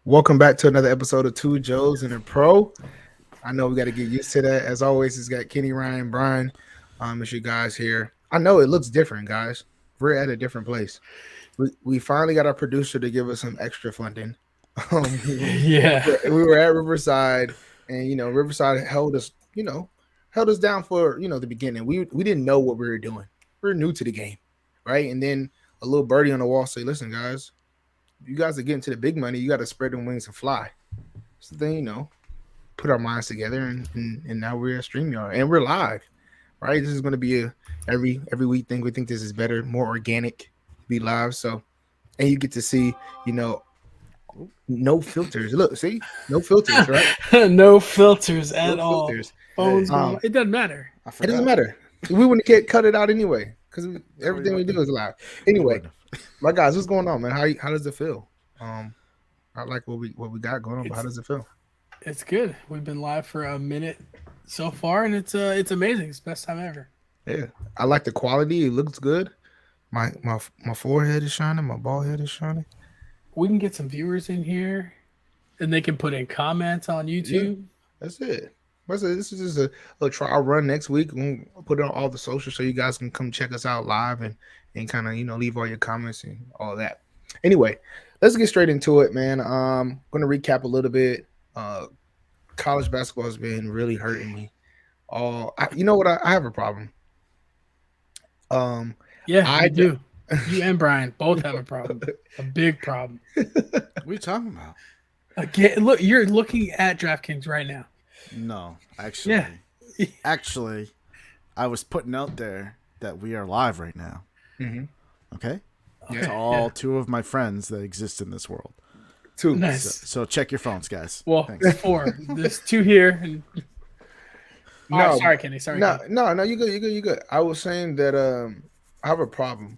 Welcome back to another episode of Two Joes and a Pro. I know we got to get used to that. As always, it's got Kenny, Ryan, Brian. It's you guys here. I know it looks different, guys. We're at a different place. We finally got our producer to give us some extra funding. Yeah. We were at Riverside, and Riverside held us, held us down for the beginning. We didn't know what we were doing. We are new to the game, right? And then a little birdie on the wall say, "Listen, guys, you guys are getting to the big money. You got to spread them wings and fly." So then, put our minds together, and now we're at StreamYard and we're live, right? This is going to be a every week thing. We think this is better, more organic, be live. So, and you get to see, you know, no filters. Look, see, no filters, right? No filters No at all. filters. Phones Um, going. It doesn't matter. I it doesn't forgot. matter. We wouldn't get cut it out anyway because So everything we you do is live. you Anyway, wouldn't have. my guys, what's going on, man? How does it feel? I like what we got going on, but how does it feel? It's good. We've been live for a minute so far, and it's amazing. It's the best time ever. Yeah, I like the quality. It looks good. My forehead is shining. My bald head is shining. We can get some viewers in here, and they can put in comments on Yeah, YouTube. that's it. That's it. This is just a trial run next week. We'll put it on all the socials so you guys can come check us out live and kind of leave all your comments and all that. Anyway, let's get straight into it, man. Going to recap a little bit. Uh, College basketball has been really hurting me. You know what? I have a problem. Um, Yeah, I you do. You and Brian both have a problem. A big problem. What are you talking about? Again, look, you're looking at DraftKings right now. No, actually, Yeah. actually, I was putting out there that we are live right now. mhm. Okay, Yeah. to all two of my friends that exist in this world. Two. Nice. So check your phones, guys. Well, Thanks. four. There's two here. And... All right, No, sorry, Kenny. Sorry, no, Kenny. no, no. You good. You good. You good. I was saying that I have a problem.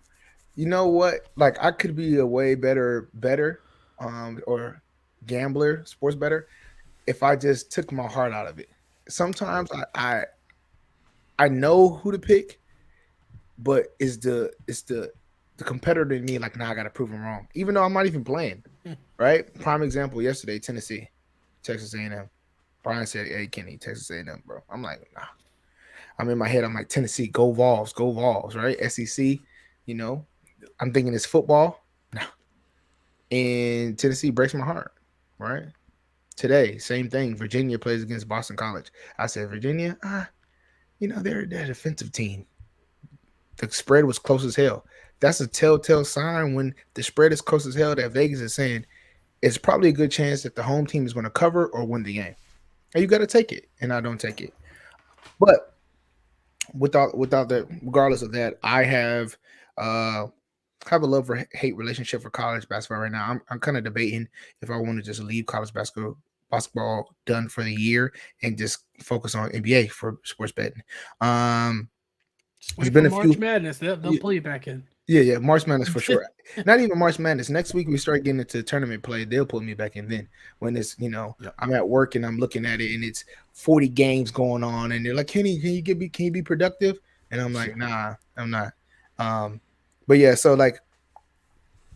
You know what? Like I could be a way better, or gambler, sports better, if I just took my heart out of it. Sometimes I know who to pick, but it's the competitor in me like, nah, I gotta prove him wrong, even though I'm not even playing. Right? Prime example yesterday, Tennessee, Texas A&M. Brian said, "Hey, Kenny, Texas A&M, bro." I'm like, nah. I'm in my head. I'm like, Tennessee, go Vols, right? SEC, you know. I'm thinking it's football. No. And Tennessee breaks my heart, right? Today, same thing. Virginia plays against Boston College. I said, Virginia, they're a defensive team. The spread was close as hell. That's a telltale sign when the spread is close as hell that Vegas is saying it's probably a good chance that the home team is going to cover or win the game. And you got to take it. And I don't take it. But without that, regardless of that, I have a love for hate relationship for college basketball right now. I'm kind of debating if I want to just leave college basketball done for the year and just focus on NBA for sports betting. Um, Just there's wait been for a March few. Madness. They'll pull you back in. Yeah, March Madness for sure. Not even March Madness. Next week we start getting into tournament play. They'll put me back in then. When it's Yep. I'm at work and I'm looking at it and it's 40 games going on and they're like, Kenny, can you be productive? And I'm like, nah, I'm not. Um, but yeah, so like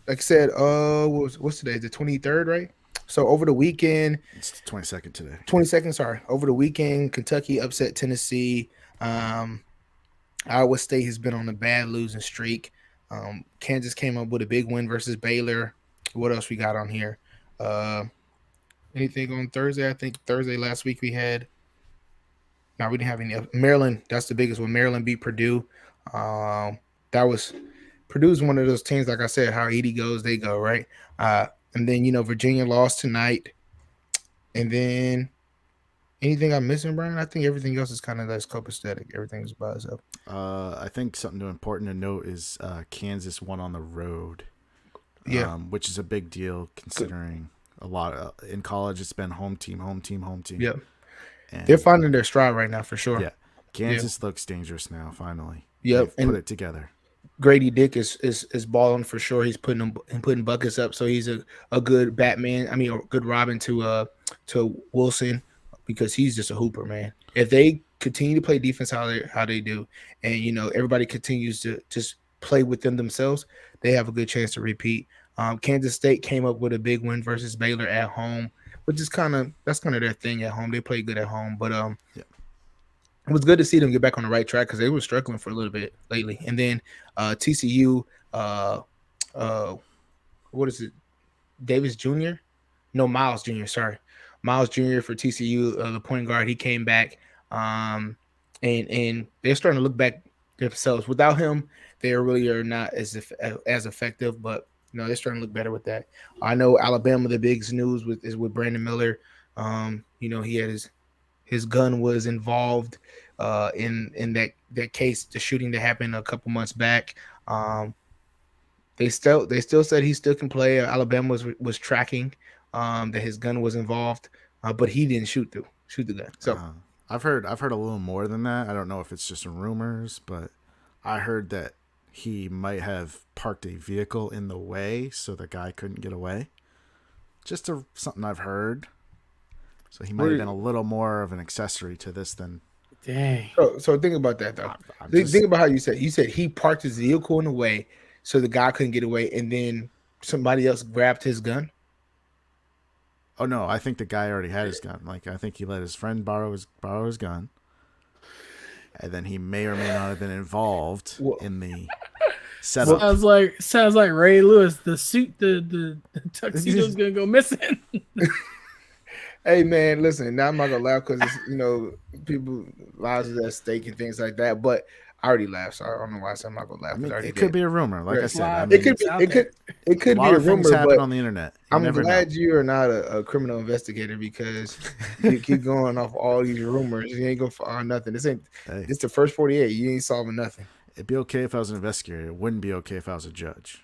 I said, what's today? The 23rd, right? So over the weekend, It's the 22nd today. 22nd, sorry. Over the weekend, Kentucky upset Tennessee. Iowa State has been on a bad losing streak. Kansas came up with a big win versus Baylor. What else we got on here? Uh, Anything on Thursday? I think Thursday last week we had. No, we didn't have any. Maryland, that's the biggest one. Maryland beat Purdue. That was Purdue's one of those teams. Like I said, how Edie goes, they go, right? And then Virginia lost tonight. And then anything I'm missing, Brian? I think everything else is kind of less copacetic. Everything is by itself. I think something important to note is Kansas won on the road, Yeah. which is a big deal considering a lot in college it's been home team, home team, home team. Yep. And They're finding their stride right now for sure. yeah, Kansas looks dangerous now. Finally, Yep. They've put And it together. Grady Dick is balling for sure. He's putting buckets up, so he's a good Batman. I mean, a good Robin to Wilson because he's just a hooper, man. If they continue to play defense how they do, and everybody continues to just play within themselves, they have a good chance to repeat. Kansas State came up with a big win versus Baylor at home, which is kind of their thing at home. They play good at home, but Yeah. it was good to see them get back on the right track because they were struggling for a little bit lately. And then TCU, what is it? Davis Jr. No, Miles Jr. Sorry, Miles Jr. for TCU, the point guard. He came back, and they're starting to look back themselves. Without him, they really are not as effective. But they're starting to look better with that. I know Alabama. The biggest news is with Brandon Miller. He had his gun was involved in that case, the shooting that happened a couple months back. They still said he still can play. Alabama was tracking that his gun was involved, but he didn't shoot the gun. So I've heard a little more than that. I don't know if it's just rumors, but I heard that he might have parked a vehicle in the way so the guy couldn't get away. Just something I've heard. So he might have been a little more of an accessory to this than. Dang. So think about that though. Think about how you said he parked his vehicle in the way so the guy couldn't get away, and then somebody else grabbed his gun. Oh no, I think the guy already had his gun. Like I think he let his friend borrow his gun, and then he may or may not have been involved in the setup. Sounds like Ray Lewis. The suit, the tuxedo's gonna go missing. Hey man, listen. Now I'm not gonna laugh because people lives is at stake and things like that. But I already laughed, so I don't know why I said I'm not gonna laugh. I mean, it could be a rumor, like I said. It could be a rumor, but on the internet. I'm glad you are not a criminal investigator because you keep going off all these rumors. You ain't gonna find nothing. This ain't. Hey, it's the first 48. You ain't solving nothing. It'd be okay if I was an investigator. It wouldn't be okay if I was a judge.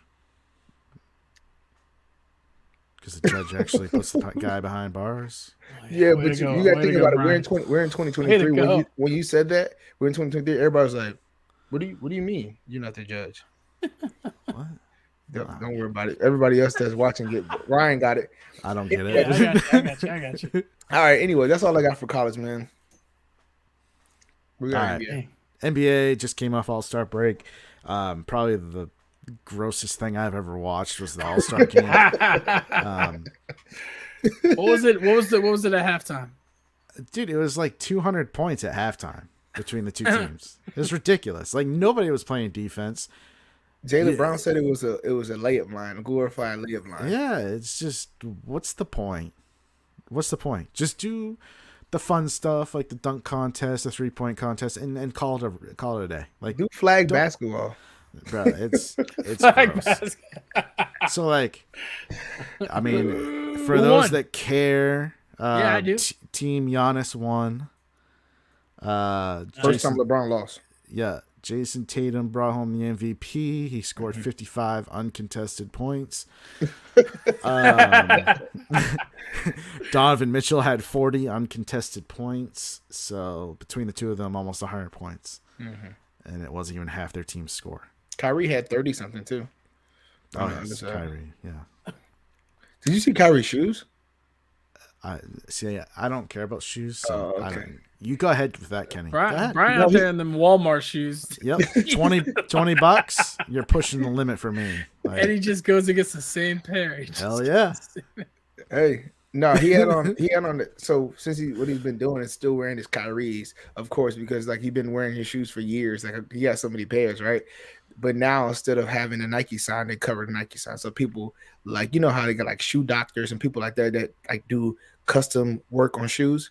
Because the judge actually puts the guy behind bars. Yeah, but you got to think about it. We're in 2023. When you said that, we're in 2023. Everybody's like, "What do you mean? You're not the judge?" What? Don't worry about it. Everybody else that's watching Ryan got it. I don't get it. Yeah, I got you. All right. Anyway, that's all I got for college, man. We got NBA. NBA just came off All-Star break. Probably the grossest thing I've ever watched was the All-Star game. What was it? What was it at halftime? Dude, it was like 200 points at halftime between the two teams. It was ridiculous. Like nobody was playing defense. Jaylen Brown said it was a layup line, a glorified layup line. Yeah, it's just what's the point? Just do the fun stuff like the dunk contest, the 3-point contest, and call it a day. Like do flag basketball. Bro, it's gross. So like, I mean, for those that care, I do. Team Giannis won. First time LeBron lost. Yeah, Jason Tatum brought home the MVP. He scored 55 uncontested points. Donovan Mitchell had 40 uncontested points. So between the two of them, almost 100 points. And it wasn't even half their team's score. Kyrie had 30 something too. Oh, yes, Kyrie. Yeah. Did you see Kyrie's shoes? I don't care about shoes. So okay. You go ahead with that, Kenny. Brian out there in them Walmart shoes. Yep, $20. You're pushing the limit for me. Like, and he just goes and gets the same pair. Hell yeah. Hey, no, he had on so since what he's been doing is still wearing his Kyrie's, of course, because like he's been wearing his shoes for years. Like he has so many pairs, right? But now instead of having a Nike sign, they cover the Nike sign. So people like how they got like shoe doctors and people like that like do custom work on shoes.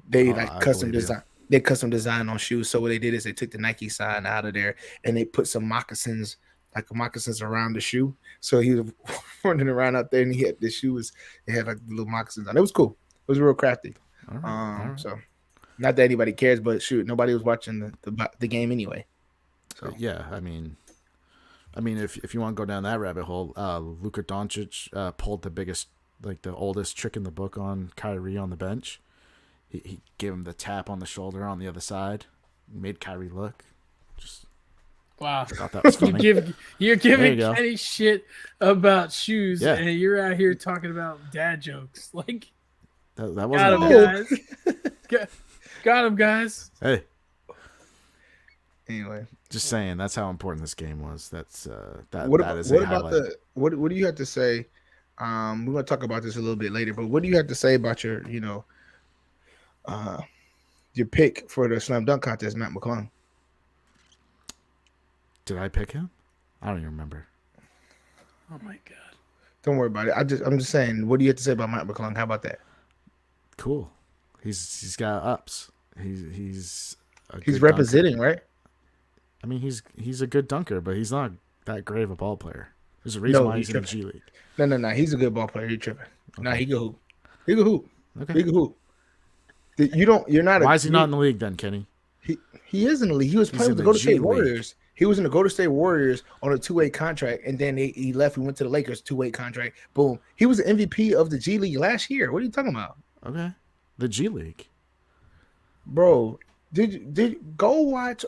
They custom design. They custom design on shoes. So what they did is they took the Nike sign out of there and they put some moccasins around the shoe. So he was running around out there and he had the shoes. It had like little moccasins on. It was cool. It was real crafty. All right. So not that anybody cares, but shoot, nobody was watching the game anyway. So yeah, I mean, if you want to go down that rabbit hole, Luka Doncic pulled the oldest trick in the book on Kyrie on the bench. He gave him the tap on the shoulder on the other side, made Kyrie look. Just wow, thought that was funny. You're giving Kenny shit about shoes, and you're out here talking about dad jokes. Like that wasn't got him, guys. Hey. Anyway, just saying that's how important this game was. That's what that is what a about highlight. what do you have to say? We're gonna talk about this a little bit later, but what do you have to say about your your pick for the slam dunk contest, Matt McClung? Did I pick him? I don't even remember. Oh my god! Don't worry about it. I'm just saying. What do you have to say about Matt McClung? How about that? Cool. He's got ups. He's representing, dunker. Right? I mean, he's a good dunker, but he's not that great of a ball player. There's a reason why he's in the G League. No. He's a good ball player. You're tripping. Okay. Nah, he can hoop. He can hoop. Okay. He can hoop. You're not. Why is he not in the league then, Kenny? He is in the league. He was playing with the Golden State Warriors. He was in the Golden State Warriors on a 2-way contract, and then he left. He went to the Lakers 2-way contract. Boom. He was the MVP of the G League last year. What are you talking about? Okay, the G League. Bro, did go watch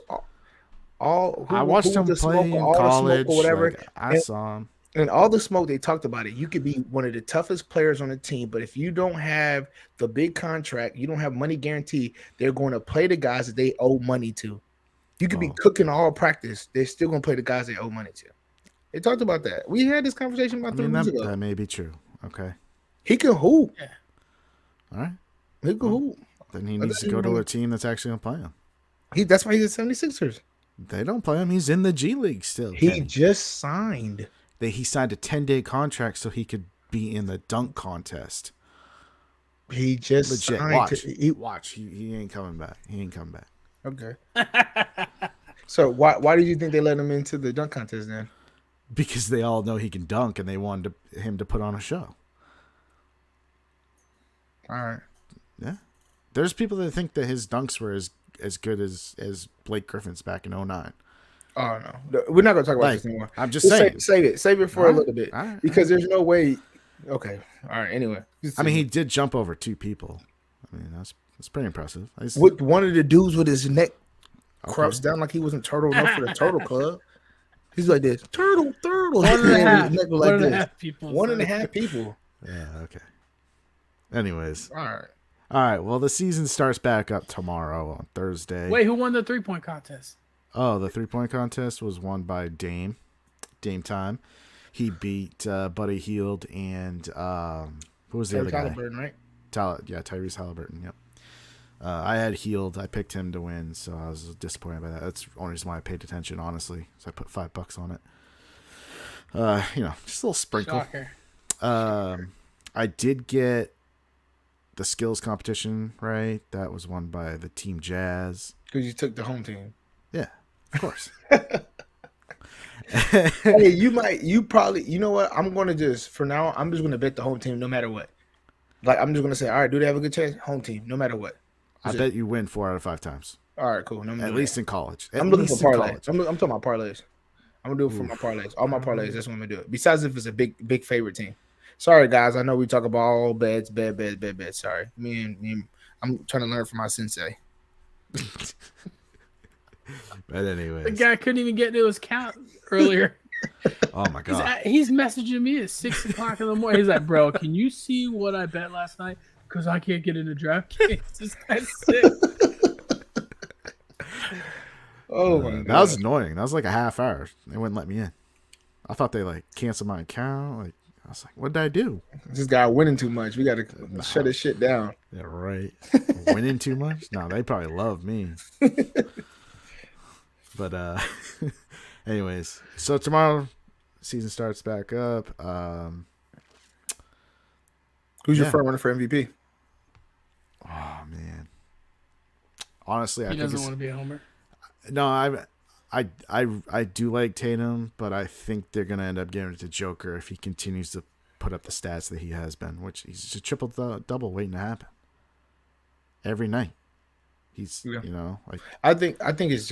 all I watched him play in college or whatever. Like, I saw him. And all the smoke, they talked about it. You could be one of the toughest players on the team, but if you don't have the big contract, you don't have money guarantee, they're going to play the guys that they owe money to. You could be cooking all practice. They're still going to play the guys they owe money to. They talked about that. We had this conversation about 3 weeks ago. That may be true. Okay. He can hoop. Yeah. All right. He can hoop. Then he needs to go to a team that's actually going to play him. That's why he's at 76ers. They don't play him. He's in the G League still. He just signed. He signed a 10-day contract so he could be in the dunk contest. He just legit. Signed. Watch. He ain't coming back. He ain't coming back. Okay. So why did you think they let him into the dunk contest then? Because they all know he can dunk and they wanted him to put on a show. All right. Yeah. There's people that think that his dunks were as good as Blake Griffin's back in 2009. Oh no, we're not gonna talk about this anymore. I'm just saying, save it for a little bit because there's no way. Okay, all right. Anyway, I mean, he did jump over 2 people. I mean, that's pretty impressive. With one of the dudes with his neck crouched down like he wasn't turtle enough for the Turtle Club. He's like this, turtle. 1.5 people. 1.5 people. Yeah. Okay. Anyways. All right. Well, the season starts back up tomorrow on Thursday. Wait, who won the 3-point contest? Oh, the 3-point contest was won by Dame Time. He beat Buddy Hield and who was the other guy? Halliburton, right? Tyrese Halliburton. Yep. I had Hield. I picked him to win, so I was disappointed by that. That's the only reason why I paid attention, honestly. So I put $5 on it. Just a little sprinkle. Shocker. I did get the skills competition right. That was won by the Team Jazz. Because you took the home team. Yeah, of course. Hey, you probably, you know what? I'm going to just, for now, I'm just going to bet the home team no matter what. Like, I'm just going to say, all right, do they have a good chance? Home team, no matter what. I bet you win 4 out of 5 times. All right, cool. No, at least in college. I'm looking for parlays. I'm talking about parlays. I'm going to do it for my parlays. All my parlays, that's what I'm going to do it. Besides if it's a big favorite team. Sorry, guys. I know we talk about all bets. Sorry. I'm trying to learn from my sensei. But anyway, the guy couldn't even get into his count earlier. Oh my god, he's messaging me at 6:00 in the morning. He's like, "Bro, can you see what I bet last night? Because I can't get into DraftKings. This guy's sick." Oh my god, that was annoying. That was like a half hour. They wouldn't let me in. I thought they canceled my account. I was like, what did I do? This guy winning too much. We got to shut his shit down. Yeah, right. Winning too much? No, they probably love me. But anyways, so tomorrow season starts back up. Who's your front runner for MVP? Oh man. Honestly, he doesn't want to be a homer. No, I do like Tatum, but I think they're gonna end up giving it to Joker if he continues to put up the stats that he has been, which he's just triple double waiting to happen every night. He's I think it's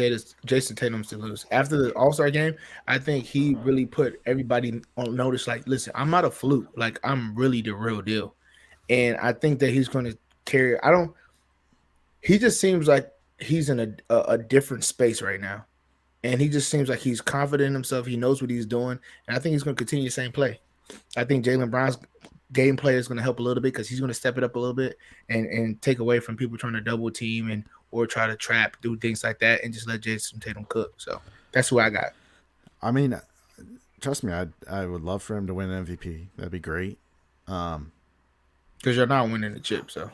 Jason Tatum's to lose after the All-Star game. I think he really put everybody on notice. Like, listen, I'm not a fluke. Like, I'm really the real deal, and I think that he's going to carry. He just seems like he's in a different space right now. And he just seems like he's confident in himself. He knows what he's doing. And I think he's going to continue the same play. I think Jaylen Brown's gameplay is going to help a little bit because he's going to step it up a little bit and take away from people trying to double team and or try to trap, do things like that, and just let Jason Tatum cook. So that's who I got. I mean, trust me, I would love for him to win MVP. That'd be great. Because you're not winning the chip, so.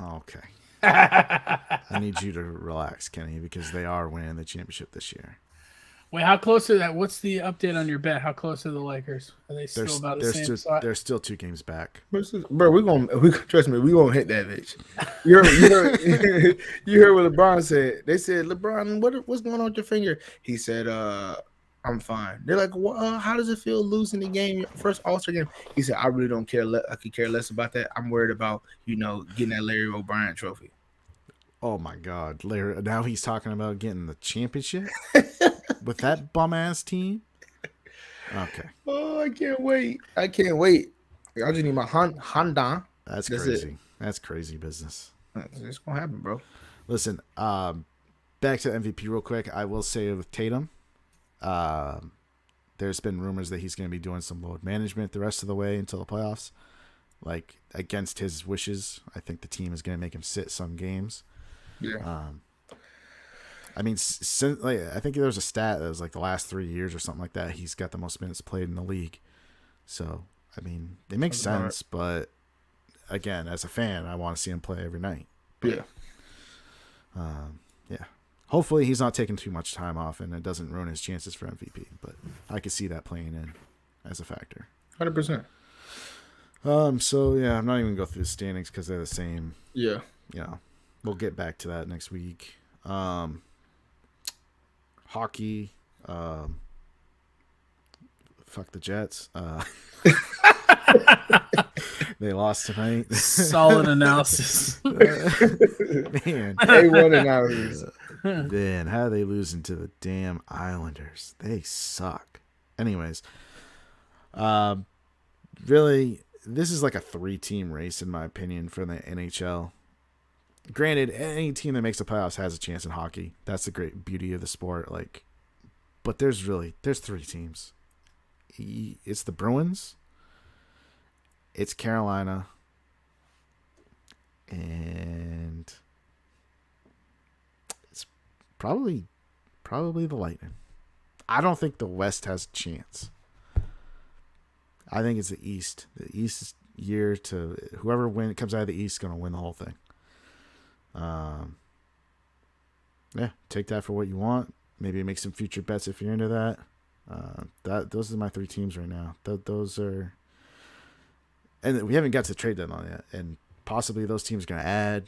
Okay. I need you to relax, Kenny, because they are winning the championship this year. Wait, how close are that? What's the update on your bet? How close are the Lakers? Are they still about the same spot? They're still 2 games back. Bro, we trust me, we gonna hit that bitch. You heard, you heard what LeBron said. They said, LeBron, what's going on with your finger? He said, I'm fine. They're like, well, how does it feel losing the game, first All-Star game? He said, I really don't care. I could care less about that. I'm worried about, getting that Larry O'Brien trophy. Oh my God, Larry! Now he's talking about getting the championship with that bum ass team. Okay. Oh, I can't wait! I just need my Honda. That's crazy. That's crazy business. It's gonna happen, bro. Listen, back to MVP real quick. I will say with Tatum, there's been rumors that he's going to be doing some load management the rest of the way until the playoffs. Like against his wishes, I think the team is going to make him sit some games. Yeah. I mean, I think there was a stat that was like the last 3 years or something like that. He's got the most minutes played in the league. So, I mean, it makes sense. But again, as a fan, I want to see him play every night. Yeah. Yeah. Hopefully, he's not taking too much time off and it doesn't ruin his chances for MVP. But I could see that playing in as a factor. 100%. So yeah, I'm not even gonna go through the standings because they're the same. Yeah. We'll get back to that next week. Hockey. Fuck the Jets. They lost tonight. Solid analysis. Man, A1 analysis. Man, how are they losing to the damn Islanders? They suck. Anyways, really, this is like a 3-team race in my opinion for the NHL. Granted, any team that makes the playoffs has a chance in hockey. That's the great beauty of the sport. But there's 3 teams. It's the Bruins, it's Carolina, and it's probably the Lightning. I don't think the West has a chance. I think it's the East. The East year to whoever comes out of the East is going to win the whole thing. Yeah, take that for what you want. Maybe make some future bets if you're into that. Those are my 3 teams right now. Those are, and we haven't got to the trade deadline yet, and possibly those teams are going to add.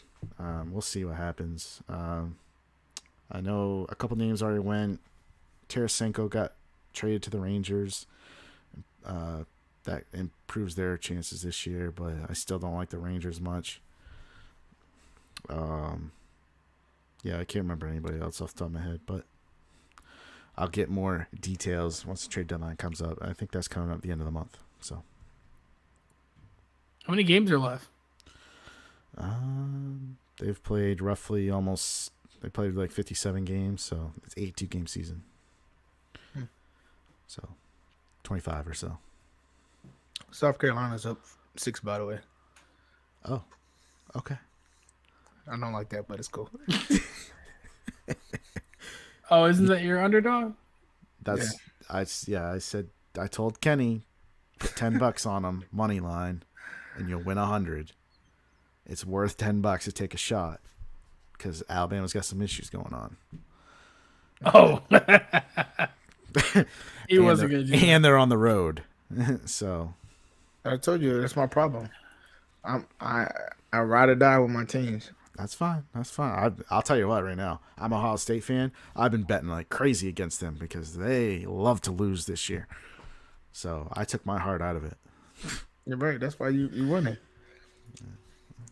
We'll see what happens. I know a couple names already went. Tarasenko got traded to the Rangers. That improves their chances this year, but I still don't like the Rangers much. Yeah, I can't remember anybody else off the top of my head, but I'll get more details once the trade deadline comes up. I think that's coming up at the end of the month. So, how many games are left? They've played roughly they played like 57 games, so it's 82-game season. So, 25 or so. South Carolina's up 6, by the way. Oh, okay. I don't like that, but it's cool. Oh, isn't that your underdog? That's I told Kenny, put $10 on him, money line, and you'll win 100. It's worth $10 to take a shot because Alabama's got some issues going on. Oh, he wasn't good. And they're on the road, so I told you that's my problem. I ride or die with my teams. That's fine. I'll tell you what, right now, I'm a Ohio State fan. I've been betting like crazy against them because they love to lose this year. So I took my heart out of it. You're right. That's why you winning.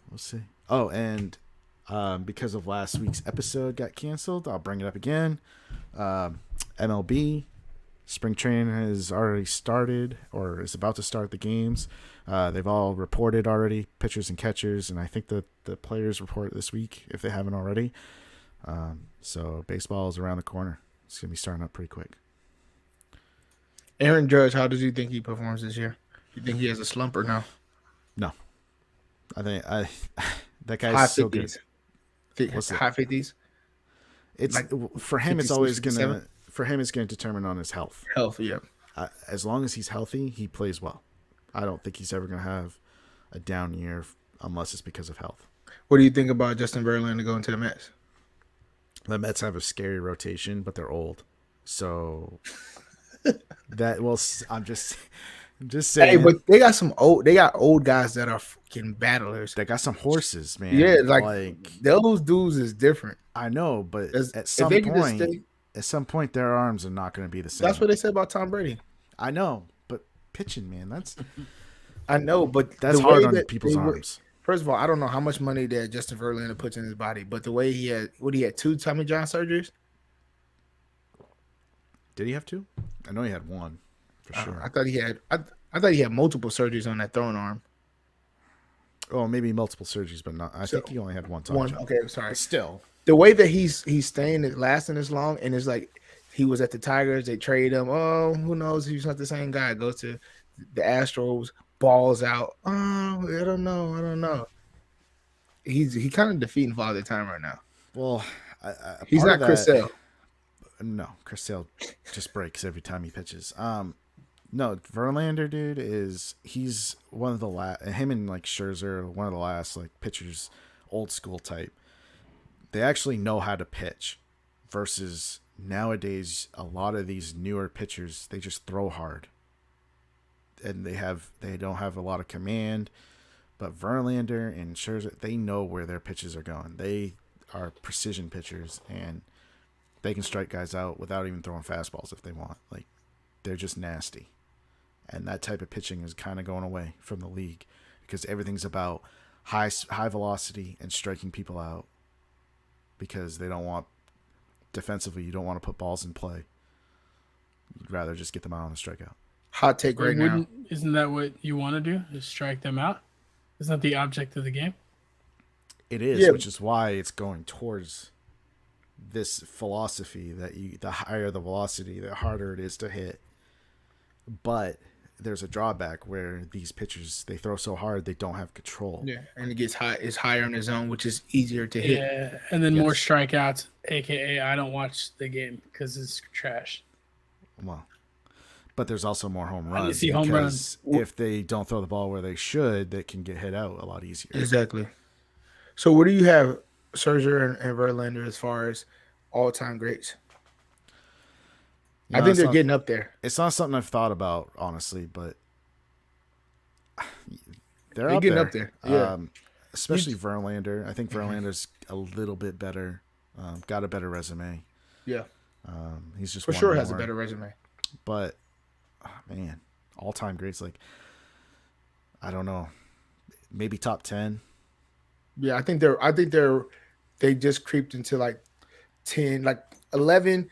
We'll see. Oh, and because of last week's episode got canceled, I'll bring it up again. MLB spring training has already started or is about to start the games. They've all reported already, pitchers and catchers, and I think the players report this week if they haven't already. So baseball is around the corner. It's going to be starting up pretty quick. Aaron Judge, how does you think he performs this year? You think he has a slump or no? No, I think that High guy's so good. 50s. What's it? High 50s. It's Like for him. It's 56, always 57? gonna for him. It's gonna determine on his health. Health, yeah. As long as he's healthy, he plays well. I don't think he's ever gonna have a down year unless it's because of health. What do you think about Justin Verlander going to the Mets? The Mets have a scary rotation, but they're old. So that well, I'm just saying. Hey, but they got old guys that are fucking battlers. They got some horses, man. Yeah, like those dudes is different. I know, but If at they could just some point, their arms are not going to be the same. That's what they said about Tom Brady. I know, but pitching, man, that's that's hard on people's arms. First of all, I don't know how much money that Justin Verlander puts in his body, but the way he had 2 Tommy John surgeries. Did he have 2? I know he had 1 for sure. I thought he had multiple surgeries on that throwing arm. Oh, maybe multiple surgeries, but not. I think he only had 1 Tommy John. Okay, sorry. But still, the way that he's lasting this long, and it's like he was at the Tigers, they trade him. Oh, who knows? He's not the same guy. Goes to the Astros, balls out. Oh, I don't know. He kind of defeating Father Time right now. Well, he's not Chris Sale. No, Chris Sale just breaks every time he pitches. No, Verlander, dude, he's one of the last. Him and like Scherzer, one of the last like pitchers, old school type. They actually know how to pitch, versus nowadays a lot of these newer pitchers, they just throw hard, and they don't have a lot of command. But Verlander and Scherzer, they know where their pitches are going. They are precision pitchers, and they can strike guys out without even throwing fastballs if they want. Like, they're just nasty. And that type of pitching is kind of going away from the league because everything's about high velocity and striking people out, because they don't want, defensively, you don't want to put balls in play. You'd rather just get them out on a strikeout. Hot take right now. Isn't that what you want to do? Is strike them out? Isn't that the object of the game? It is, which is why it's going towards this philosophy that the higher the velocity, the harder it is to hit. But there's a drawback where these pitchers, they throw so hard they don't have control. Yeah, and it gets high. It's higher in the zone, which is easier to hit. Yeah, and then more strikeouts, aka I don't watch the game because it's trash. Well, but there's also more home runs. You see home runs. If they don't throw the ball where they should, they can get hit out a lot easier. Exactly. So what do you have, Scherzer and Verlander, as far as all-time greats? I think they're getting up there. It's not something I've thought about, honestly, but they're getting up there. Yeah. Especially Verlander. I think Verlander's a little bit better. Got a better resume. Yeah. He's just for sure has a better resume. But man, all-time greats, like, I don't know, maybe top 10. Yeah, I think they just creeped into like 10, like 11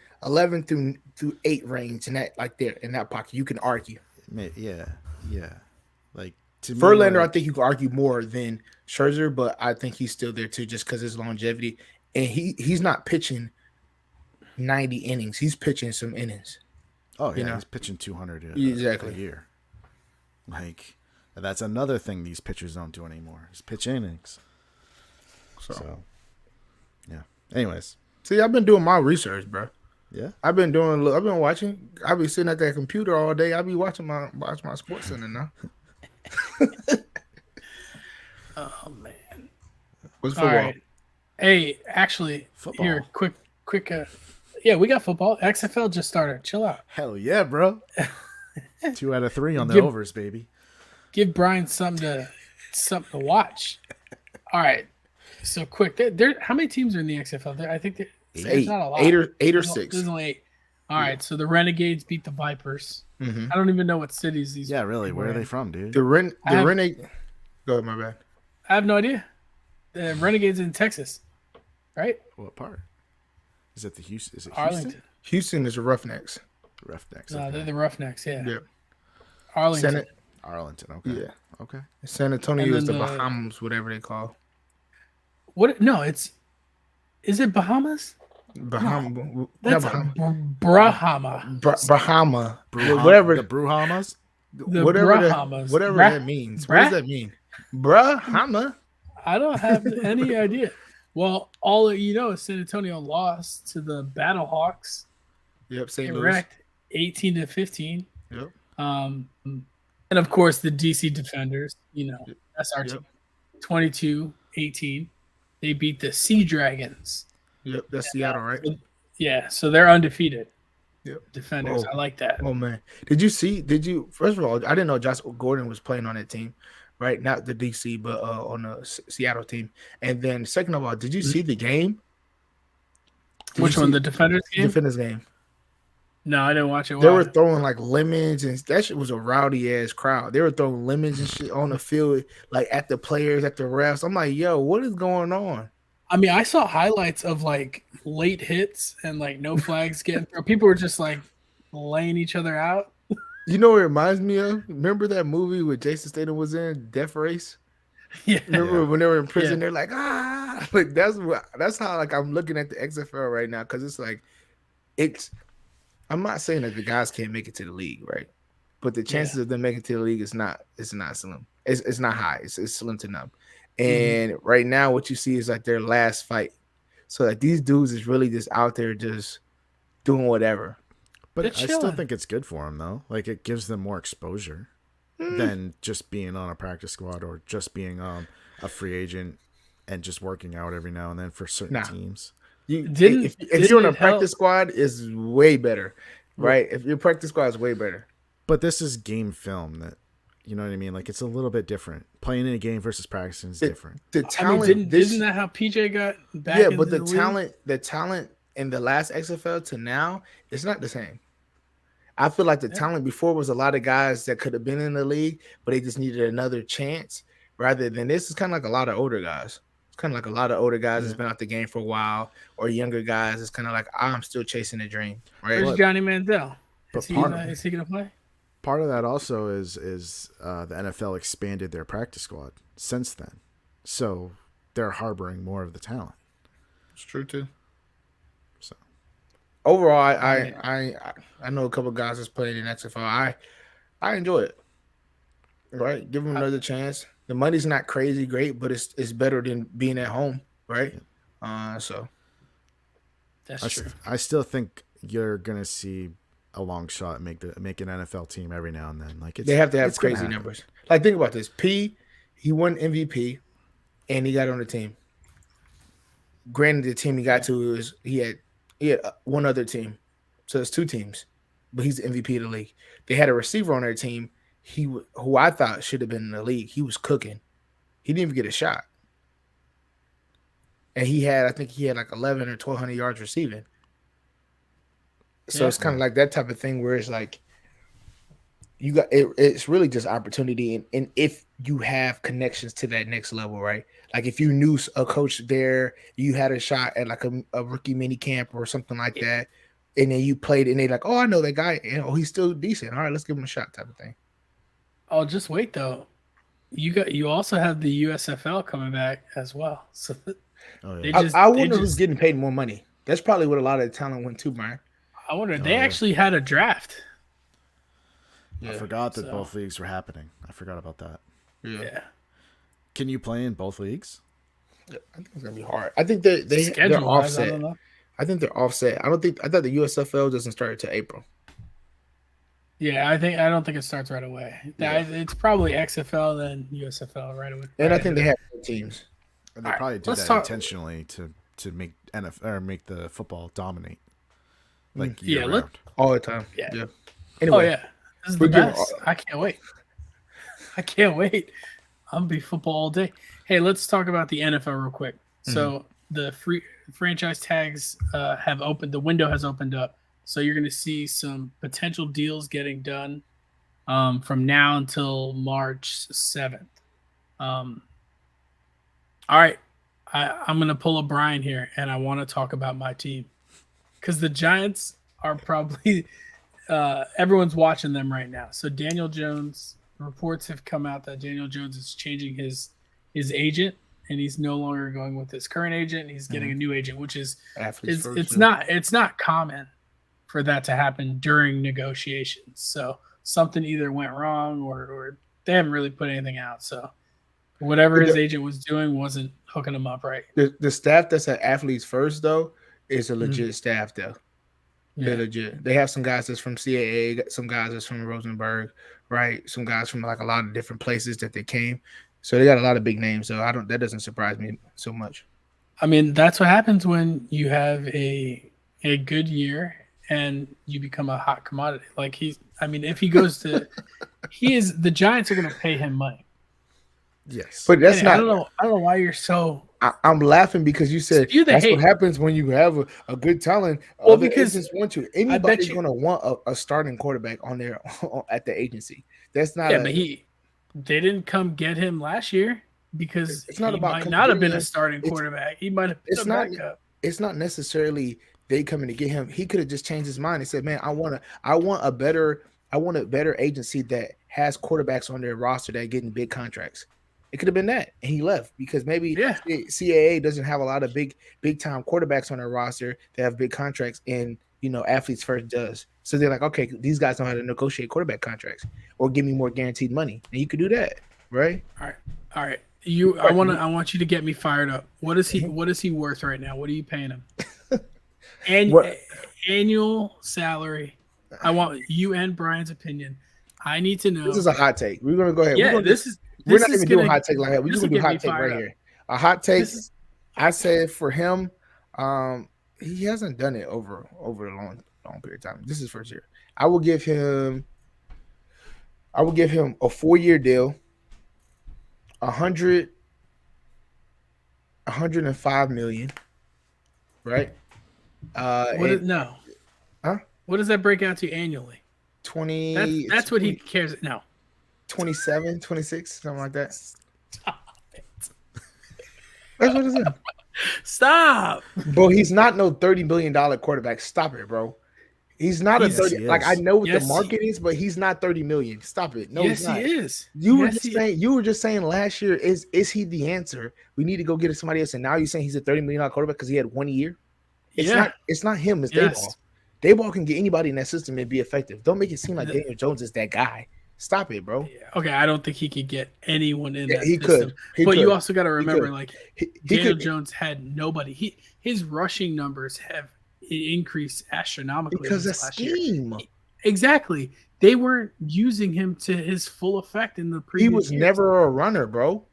through 8 range, and that like there in that pocket. You can argue. Yeah. Like, to Verlander, me, like, I think you could argue more than Scherzer, but I think he's still there too, just because his longevity, and he's not pitching 90 innings. He's pitching some innings. Oh yeah, he's pitching 200 exactly a year. Like, that's another thing these pitchers don't do anymore, is pitch innings. So yeah. Anyways, see, I've been doing my research, bro. Yeah, I've been watching. I've been sitting at that computer all day. I'll be watching my Sports Center now. Oh man, what's football? All right. Hey, actually, football. Here, quick. Yeah, we got football. XFL just started. Chill out. Hell yeah, bro. 2 out of 3 on the overs, baby. Give Brian something to watch. All right. So quick. There. How many teams are in the XFL? I think there's not a lot. 8 or 6. There's only 8. All right. So the Renegades beat the Vipers. Mm-hmm. I don't even know what cities these. Yeah, really. Where are they from, dude? The Renegades. Go ahead, my bad. I have no idea. The Renegades in Texas, right? What part? Is it Houston? Is it Arlington? Houston is the Roughnecks. Roughnecks. No, Okay. they're the Roughnecks. Yeah. Yeah. Arlington. Arlington. Okay. Yeah. Okay. San Antonio is the then Bahamas, whatever they call. What? No, is it Bahamas? Bahama. That's Brahama. Bahama. Bruhama, Whatever. The Bruhamas? The whatever Brahamas. that means. What does that mean? Bruh, Hama. I don't have any idea. Well, all that you know is San Antonio lost to the Battlehawks. Yep, They St. Louis. wrecked 18-15. Yep. And of course the DC Defenders, that's our Yep. team. 22-18. They beat the Sea Dragons. Yep. That's Seattle, right? Yeah, so they're undefeated. Yep. Defenders. Oh. I like that. Oh man. First of all, I didn't know Josh Gordon was playing on that team, right? Not the DC, but on the Seattle team. And then second of all, did you see the game? Which one? The Defenders game? Defenders game. No, I didn't watch it. They Why? were throwing like lemons, and that shit was a rowdy ass crowd. They were throwing lemons and shit on the field, like at the players, at the refs. I'm like, yo, what is going on? I mean, I saw highlights of like late hits and like no flags getting thrown. People were just like laying each other out. You know what it reminds me of? Remember that movie where Jason Statham was in, Death Race? Yeah. Remember when they were in prison? Yeah. They're like, like that's how like I'm looking at the XFL right now, because it's like I'm not saying that the guys can't make it to the league, right? But the chances of them making it to the league is not slim. It's not high. It's slim to none. And right now, what you see is like their last fight. So like these dudes is really just out there just doing whatever. But They're I still chilling. think it's good for them, though. Like, it gives them more exposure than just being on a practice squad or just being a free agent and just working out every now and then for certain teams. If you're on a practice squad, is way better, right? If your practice squad is way better. But this is game film that, you know what I mean? Like, it's a little bit different. Playing in a game versus practicing is different. The talent, I mean, isn't that how PJ got back? yeah, into but the league? talent in the last XFL to now, it's not the same. I feel like the talent before was a lot of guys that could have been in the league, but they just needed another chance. Rather than this is kind of like a lot of older guys. It's kind of like a lot of older guys that's been out the game for a while, or younger guys. It's kind of like I'm still chasing a dream, right? Where's Johnny Manziel? But Is he gonna play? Part of that also is the NFL expanded their practice squad since then, so they're harboring more of the talent. It's true too. So overall, I know a couple guys that's played in XFL. I enjoy it. Right, give them another chance. The money's not crazy great, but it's better than being at home, right? So That's true. I still think you're gonna see a long shot make an NFL team every now and then. Like they have to have it's gonna crazy happen. numbers. Like think about this: he won MVP, and he got on the team. Granted, the team he got to is he had one other team, so it's two teams, but he's the MVP of the league. They had a receiver on their team. Who I thought should have been in the league. He was cooking. He didn't even get a shot, and I think he had like 11 or 1,200 yards receiving. So it's kind of like that type of thing where it's like you got it's really just opportunity, and if you have connections to that next level, right? Like if you knew a coach there, you had a shot at like a rookie mini camp or something like that, and then you played, and they like, oh, I know that guy, and he's still decent. All right, let's give him a shot, type of thing. Oh, just wait though. You also have the USFL coming back as well. So I wonder who's getting paid more money. That's probably what a lot of the talent went to, Brian. I wonder. They actually had a draft. I forgot that both leagues were happening. I forgot about that. Yeah. Can you play in both leagues? I think it's gonna be hard. I think they're offset. I think they're offset. I thought the USFL doesn't start until April. Yeah, I don't think it starts right away. Yeah. It's probably XFL then USFL right away. And I think they have teams. And they probably did that intentionally to make NFL or make the football dominate. Like all the time. Yeah. Anyway, oh yeah, this is the best. I can't wait. I can't wait. I'm gonna be football all day. Hey, let's talk about the NFL real quick. So the free franchise tags have opened. The window has opened up. So you're going to see some potential deals getting done from now until March 7th. All right. I'm going to pull a Brian here, and I want to talk about my team. Because the Giants are probably everyone's watching them right now. So Daniel Jones, reports have come out that Daniel Jones is changing his agent, and he's no longer going with his current agent. He's getting a new agent, which is it's not common for that to happen during negotiations. So something either went wrong or they haven't really put anything out. So Whatever his agent was doing wasn't hooking him up right. The staff that's at Athletes First though is a legit staff though. They're legit. They have some guys that's from CAA, some guys that's from Rosenberg, right? Some guys from like a lot of different places that they came. So they got a lot of big names. So that doesn't surprise me so much. I mean, that's what happens when you have a good year and you become a hot commodity. Like if he goes to the Giants are gonna pay him money. Yes. But that's not. I don't know why you're so. I'm laughing because you said that's what happens when you have a good talent. Well, because anybody's going to want a starting quarterback on there at the agency. That's not. But they didn't come get him last year because he might not have been a starting quarterback. He might have been a backup. It's not necessarily they coming to get him. He could have just changed his mind and said, "Man, I want a better agency that has quarterbacks on their roster that are getting big contracts." It could have been that, and he left because maybe CAA doesn't have a lot of big time quarterbacks on their roster that have big contracts, and Athletes First does. So they're like, okay, these guys know how to negotiate quarterback contracts or give me more guaranteed money, and you could do that, right? All right. I want you to get me fired up. What is he worth right now? What are you paying him? Annual salary. I want you and Brian's opinion. I need to know. This is a hot take. We're gonna go ahead. Yeah, we're not even doing a hot take like that. We're just gonna do a hot take right here. A hot take. I said for him, he hasn't done it over a long period of time. This is his first year. I will give him a 4-year deal, 105 million. Right? What does that break out to annually? 20. That's what he cares now. 27, 26, something like that. Stop it. That's what it is. Stop. Bro, he's not no $30 million quarterback. Stop it, bro. He's not a 30. Like, I know what the market is, but he's not 30 million. Stop it. No, he's not. He is. You were just saying last year, is he the answer? We need to go get somebody else. And now you're saying he's a $30 million quarterback because he had 1 year. It's not him, it's Dayball. Dayball can get anybody in that system and be effective. Don't make it seem like Daniel Jones is that guy. Stop it, bro. Okay, I don't think he could get anyone in that he system. But you also got to remember, Daniel Jones had nobody. His rushing numbers have increased astronomically because of scheme. Exactly. They weren't using him to his full effect in the previous. He was never a runner, bro.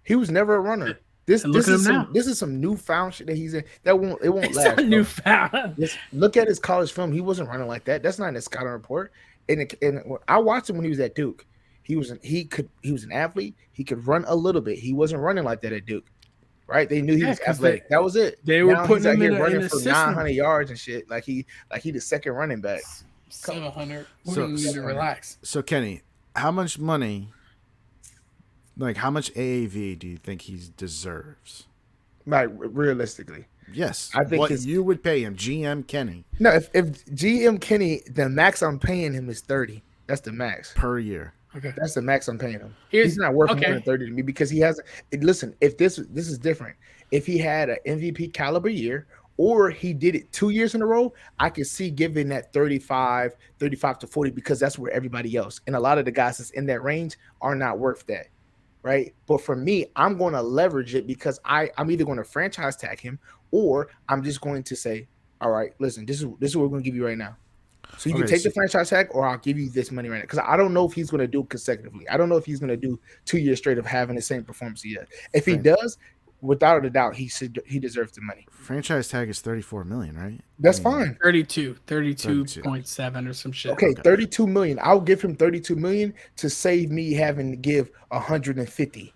He was never a runner. This is some newfound shit that he's in. It won't last. Not newfound. Look at his college film. He wasn't running like that. That's not in the scouting report. And I watched him when he was at Duke. He was an athlete. He could run a little bit. He wasn't running like that at Duke, right? They knew he was athletic. That was it. They were putting him in running a for 900 yards and shit. Like he the second running back. 700. We need to relax. So Kenny, how much money? Like how much AAV do you think he deserves? Like realistically. Yes. I think what you would pay him, GM Kenny. No, if GM Kenny, the max I'm paying him is 30. That's the max. Per year. Okay. That's the max I'm paying him. He's not worth more than 30 to me because he hasn't. Listen, if this is different. If he had an MVP caliber year or he did it 2 years in a row, I could see giving that 35 to 40 because that's where everybody else. And a lot of the guys that's in that range are not worth that. Right. But for me, I'm going to leverage it because I'm either going to franchise tag him or I'm just going to say, all right, listen, this is what we're going to give you right now. So you can take the franchise tag or I'll give you this money right now. Because I don't know if he's going to do it consecutively. I don't know if he's going to do 2 years straight of having the same performance yet. If he does, without a doubt, he deserves the money. Franchise tag is $34 million, right? That's fine. 32.7 or some shit. Okay, 32 million. I'll give him 32 million to save me having to give 150.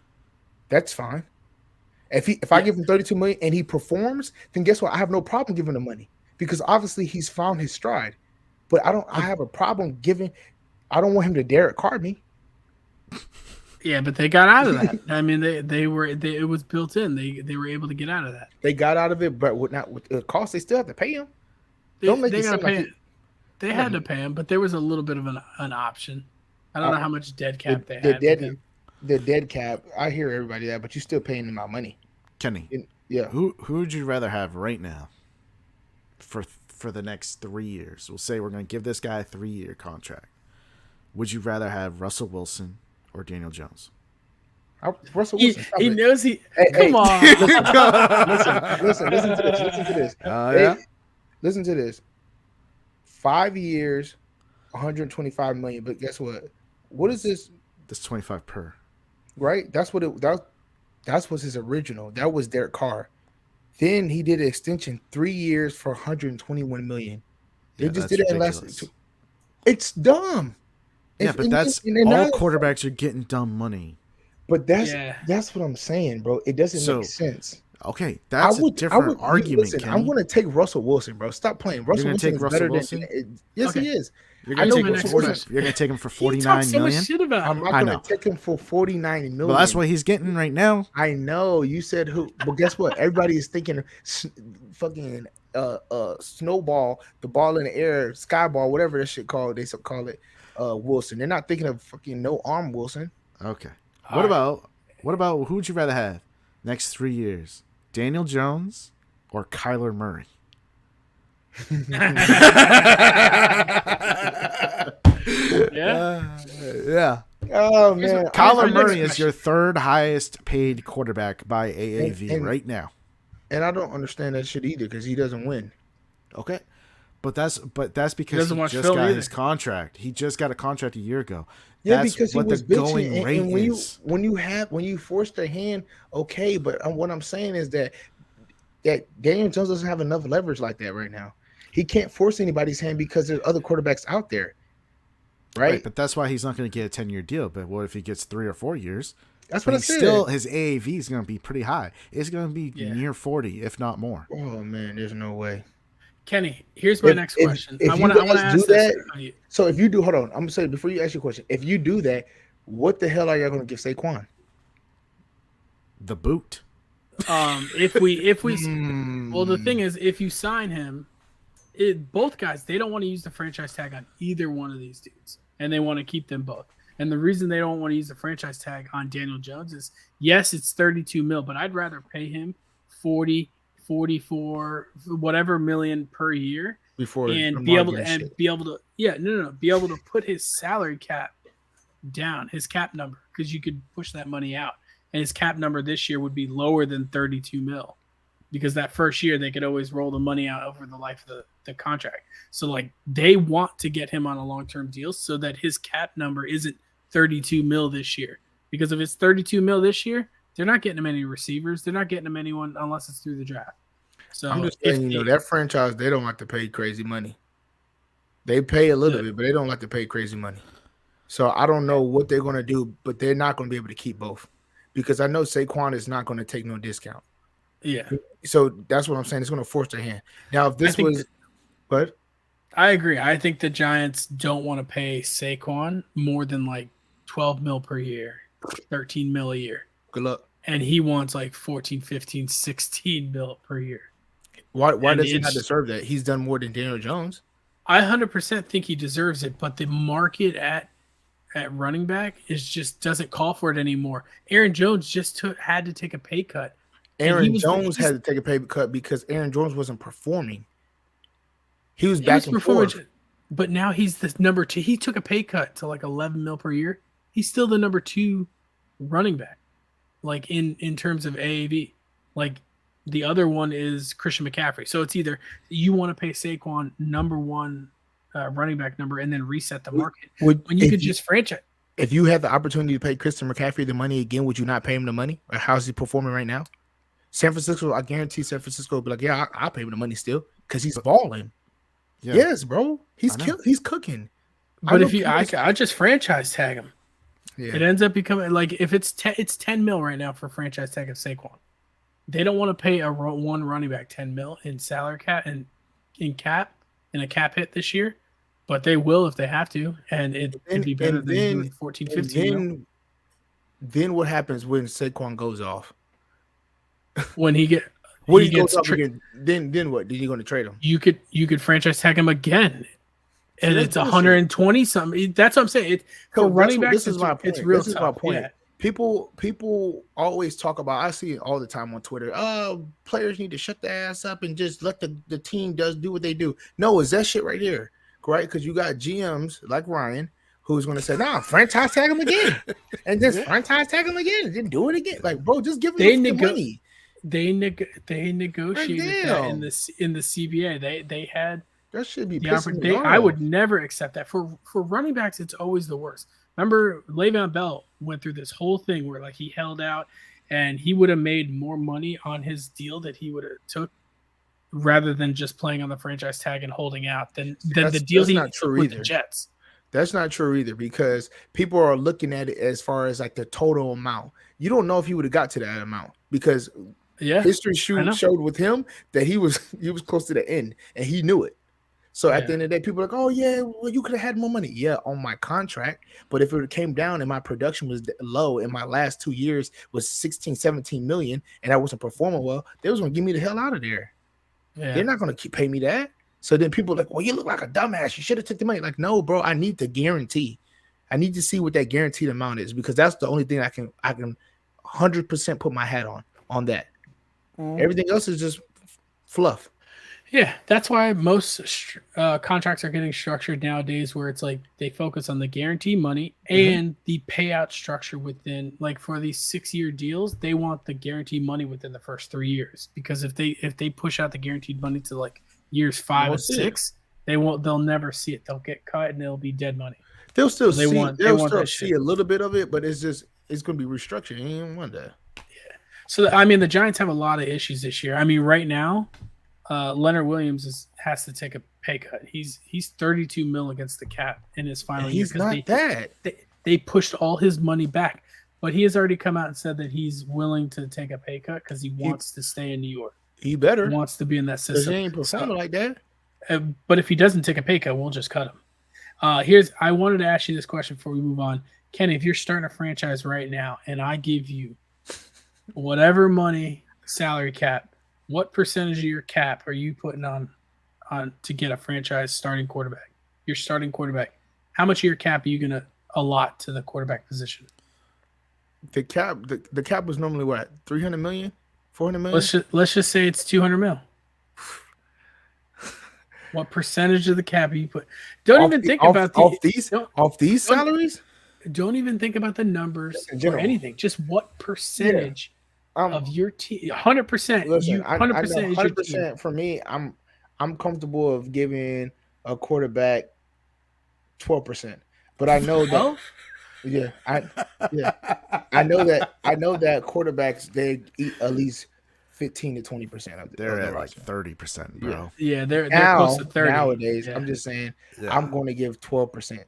That's fine. If I give him 32 million and he performs, then guess what? I have no problem giving him money because obviously he's found his stride. But I have a problem giving. I don't want him to Derek Carr me. Yeah, but they got out of that. I mean, it was built in. They were able to get out of that. They got out of it, but with the cost, they still have to pay him. They had to pay him, but there was a little bit of an option. I don't know how much dead cap they had. The dead cap. I hear everybody that, but you're still paying them my money. Kenny, yeah. Who would you rather have right now for the next 3 years? We'll say we're going to give this guy a 3-year contract. Would you rather have Russell Wilson or Daniel Jones? Russell He, Wilson. he knows he. Hey, Come on. Listen to this. Listen to this. Yeah. Listen to this. 5 years, 125 million. But guess what? What is this? That's 25 per. Right? That's what that's was his original. That was Derek Carr. Then he did an extension 3 years for 121 million. They just did it in last. It's dumb. Yeah, but that's all quarterbacks are getting dumb money. But that's what I'm saying, bro. It doesn't make sense. Okay, that's a different argument. Listen, I'm going to take Russell Wilson, bro. Stop playing. Russell Wilson is better than. Yes, he is. You're going to take him for 49 million. I'm not going to take him for 49 million. Well, that's what he's getting right now. I know. You said who? But guess what? Everybody is thinking fucking snowball, the ball in the air, sky ball, whatever that shit called. They call it Wilson. They're not thinking of fucking no arm Wilson. Okay. What about who would you rather have next 3 years? Daniel Jones or Kyler Murray? Yeah. Oh man, Kyler Murray is your third highest paid quarterback by AAV right now, and I don't understand that shit either because he doesn't win. Okay, but that's because he just got his contract. He just got a contract a year ago. Yeah, that's because what he was the going rate is. When you force their hand, okay. But what I'm saying is that Daniel Jones doesn't have enough leverage like that right now. He can't force anybody's hand because there's other quarterbacks out there. Right, but that's why he's not going to get a 10-year deal. But what if he gets 3 or 4 years? That's what I said. Still, his AAV is going to be pretty high. It's going to be near 40, if not more. Oh man, there's no way. Kenny, here's my next question. I want to ask that. So if you do, hold on, I'm gonna say before you ask your question, if you do that, what the hell are y'all going to give Saquon? The boot. If we well, the thing is, if you sign him. Both guys, they don't want to use the franchise tag on either one of these dudes, and they want to keep them both. And the reason they don't want to use the franchise tag on Daniel Jones is, yes, it's 32 mil, but I'd rather pay him 40, 44, whatever million per year be able to put his salary cap down, his cap number, because you could push that money out, and his cap number this year would be lower than 32 mil. Because that first year they could always roll the money out over the life of the contract. So like they want to get him on a long-term deal so that his cap number isn't 32 mil this year. Because if it's 32 mil this year, they're not getting him any receivers. They're not getting him anyone unless it's through the draft. So I'm just saying, that franchise, they don't like to pay crazy money. They pay a little bit, but they don't like to pay crazy money. So I don't know what they're going to do, but they're not going to be able to keep both. Because I know Saquon is not going to take no discount. Yeah. So that's what I'm saying. It's going to force their hand. Now, if this was, but I agree. I think the Giants don't want to pay Saquon more than like 12 mil per year, 13 mil a year. Good luck. And he wants like 14, 15, 16 mil per year. Why does he not deserve that? He's done more than Daniel Jones. I 100% think he deserves it, but the market at running back just doesn't call for it anymore. Aaron Jones just had to take a pay cut. Aaron Jones had to take a pay cut because Aaron Jones wasn't performing. He was back and forth. But now he's the number 2. He took a pay cut to like 11 mil per year. He's still the number 2 running back, like in terms of AAV. Like the other one is Christian McCaffrey. So it's either you want to pay Saquon number 1 running back number and then reset the market when you could just franchise. If you had the opportunity to pay Christian McCaffrey the money again, would you not pay him the money? Or how's he performing right now? San Francisco, I guarantee San Francisco will be like, yeah, I'll pay him the money still because he's balling. Yeah. Yes, bro. He's cooking. But I just franchise tag him. Yeah. It ends up becoming like if it's 10 mil right now for franchise tag of Saquon. They don't want to pay one running back 10 mil in salary cap and in a cap hit this year, but they will if they have to, and it could be better than 14, 15 Then what happens when Saquon goes off? When he gets again, then what? Then you going to trade him? You could franchise tag him again, and it's 120 something. That's what I'm saying. For running backs, this is my point. It's real this is tough. My point. Yeah. People always talk about. I see it all the time on Twitter. Oh, players need to shut their ass up and just let the team do what they do. No, it's that shit right here, right? Because you got GMs like Ryan who's going to say, "Nah, franchise tag him again," and just franchise tag him again, and then do it again. Like, bro, just give him the money. They negotiated that in the CBA. They had that should be I would never accept that for running backs. It's always the worst. Remember, Le'Veon Bell went through this whole thing where like he held out, and he would have made more money on his deal that he would have took rather than just playing on the franchise tag and holding out than the deal he took with the Jets. That's not true either, because people are looking at it as far as like the total amount. You don't know if he would have got to that amount, because history showed with him that he was close to the end and he knew it. So at the end of the day, people are like, "Oh yeah, well, you could have had more money." Yeah, on my contract. But if it came down and my production was low and my last 2 years was 16, 17 million and I wasn't performing well, they was going to get me the hell out of there. Yeah. They're not going to pay me that. So then people are like, "Well, you look like a dumbass. You should have took the money." Like, no, bro, I need the guarantee. I need to see what that guaranteed amount is, because that's the only thing I can 100% put my hat on that. Everything else is just fluff. Yeah, that's why most contracts are getting structured nowadays, where it's like they focus on the guarantee money and the payout structure within. Like for these 6-year deals, they want the guaranteed money within the first 3 years, because if they push out the guaranteed money to like years 5 and 6, they'll never see it. They'll get cut and it'll be dead money. They'll still see a little bit of it, but it's going to be restructured. You ain't want that. Yeah. So I mean, the Giants have a lot of issues this year. I mean, right now, Leonard Williams has to take a pay cut. He's $32 million against the cap in his final year. He's not that. They pushed all his money back, but he has already come out and said that he's willing to take a pay cut because he wants to stay in New York. He better. He wants to be in that system. He ain't performing like that. But if he doesn't take a pay cut, we'll just cut him. I wanted to ask you this question before we move on. Kenny, if you're starting a franchise right now and I give you whatever money, salary cap, what percentage of your cap are you putting on to get a franchise starting quarterback? Your starting quarterback. How much of your cap are you going to allot to the quarterback position? The cap was normally what? 300 million? 400 million? Let's just say it's 200 mil. What percentage of the cap are you put? Don't even think about these salaries? Don't even think about the numbers or anything. Just what percentage of your team? 100%. Listen, 100% for me. I'm comfortable of giving a quarterback 12%, but I know that. I know that quarterbacks, they eat at least 15 to 20% of they're at like 30%, bro. Yeah, they're close to 30 nowadays. I'm just saying, I'm going to give 12%.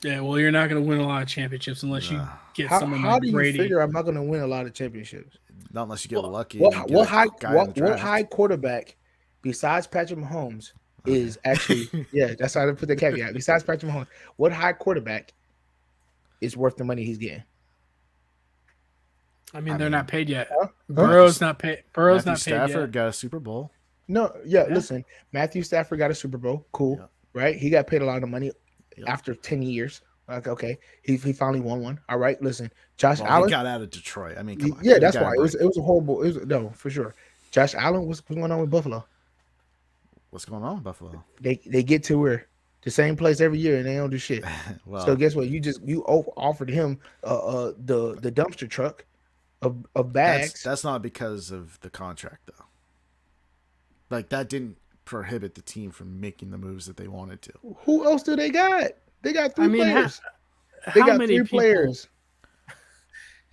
Yeah, well, you're not going to win a lot of championships unless you get someone like Brady. How do you figure I'm not going to win a lot of championships? Not unless you get lucky. What high quarterback besides Patrick Mahomes is actually that's how I put the caveat. Besides Patrick Mahomes, what high quarterback is worth the money he's getting? I mean, they're not paid yet. Burrow's not paid. Matthew Stafford got a Super Bowl. No, listen. Matthew Stafford got a Super Bowl. Cool, right? He got paid a lot of money after 10 years. Like, okay, he finally won one. All right, listen. Josh Allen he got out of Detroit. I mean, come on. Yeah, that's why it was a horrible. No, for sure. Josh Allen, what's going on with Buffalo? What's going on with Buffalo? They get to where the same place every year and they don't do shit. Well, so guess what? You offered him the dumpster truck of bags. That's not because of the contract though. Like that didn't prohibit the team from making the moves that they wanted to. Who else do they got? They got three players. They got three players.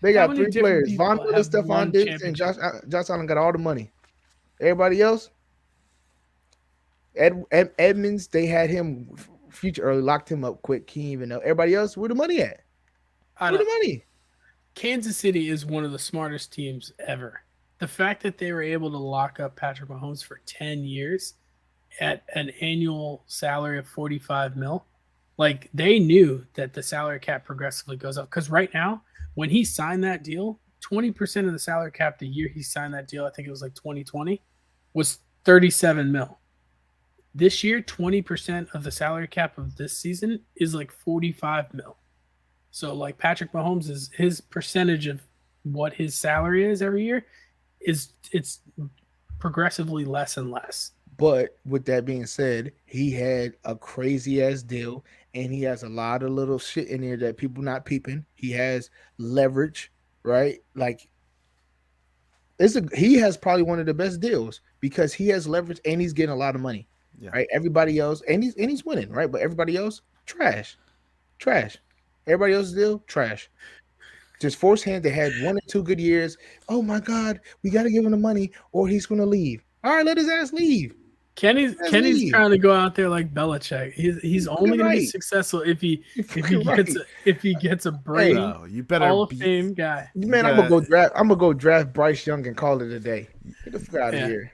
They got three players. Von Miller, Stephon Diggs, and Josh Allen got all the money. Everybody else, Edmonds, they had him future early, locked him up quick. He didn't even know. Everybody else, where the money at? Where the money? Kansas City is one of the smartest teams ever. The fact that they were able to lock up Patrick Mahomes for 10 years at an annual salary of $45 million, like they knew that the salary cap progressively goes up. Because right now, when he signed that deal, 20% of the salary cap the year he signed that deal, I think it was like 2020, was $37 million. This year, 20% of the salary cap of this season is like $45 million. So like Patrick Mahomes is his percentage of what his salary is every year it's progressively less and less. But with that being said, he had a crazy ass deal and he has a lot of little shit in there that people not peeping. He has leverage, right? Like he has probably one of the best deals because he has leverage and he's getting a lot of money. Yeah. Right? Everybody else, and he's winning, right? But everybody else, trash. Everybody else's deal, trash. Just force hand. They had 1 or 2 good years. Oh my God, we got to give him the money, or he's gonna leave. All right, let his ass leave. Kenny's trying to go out there like Belichick. He's only going to be successful if he gets a Brady Hall of Fame guy. Man, I'm gonna go draft Bryce Young and call it a day. Get the fuck out of here.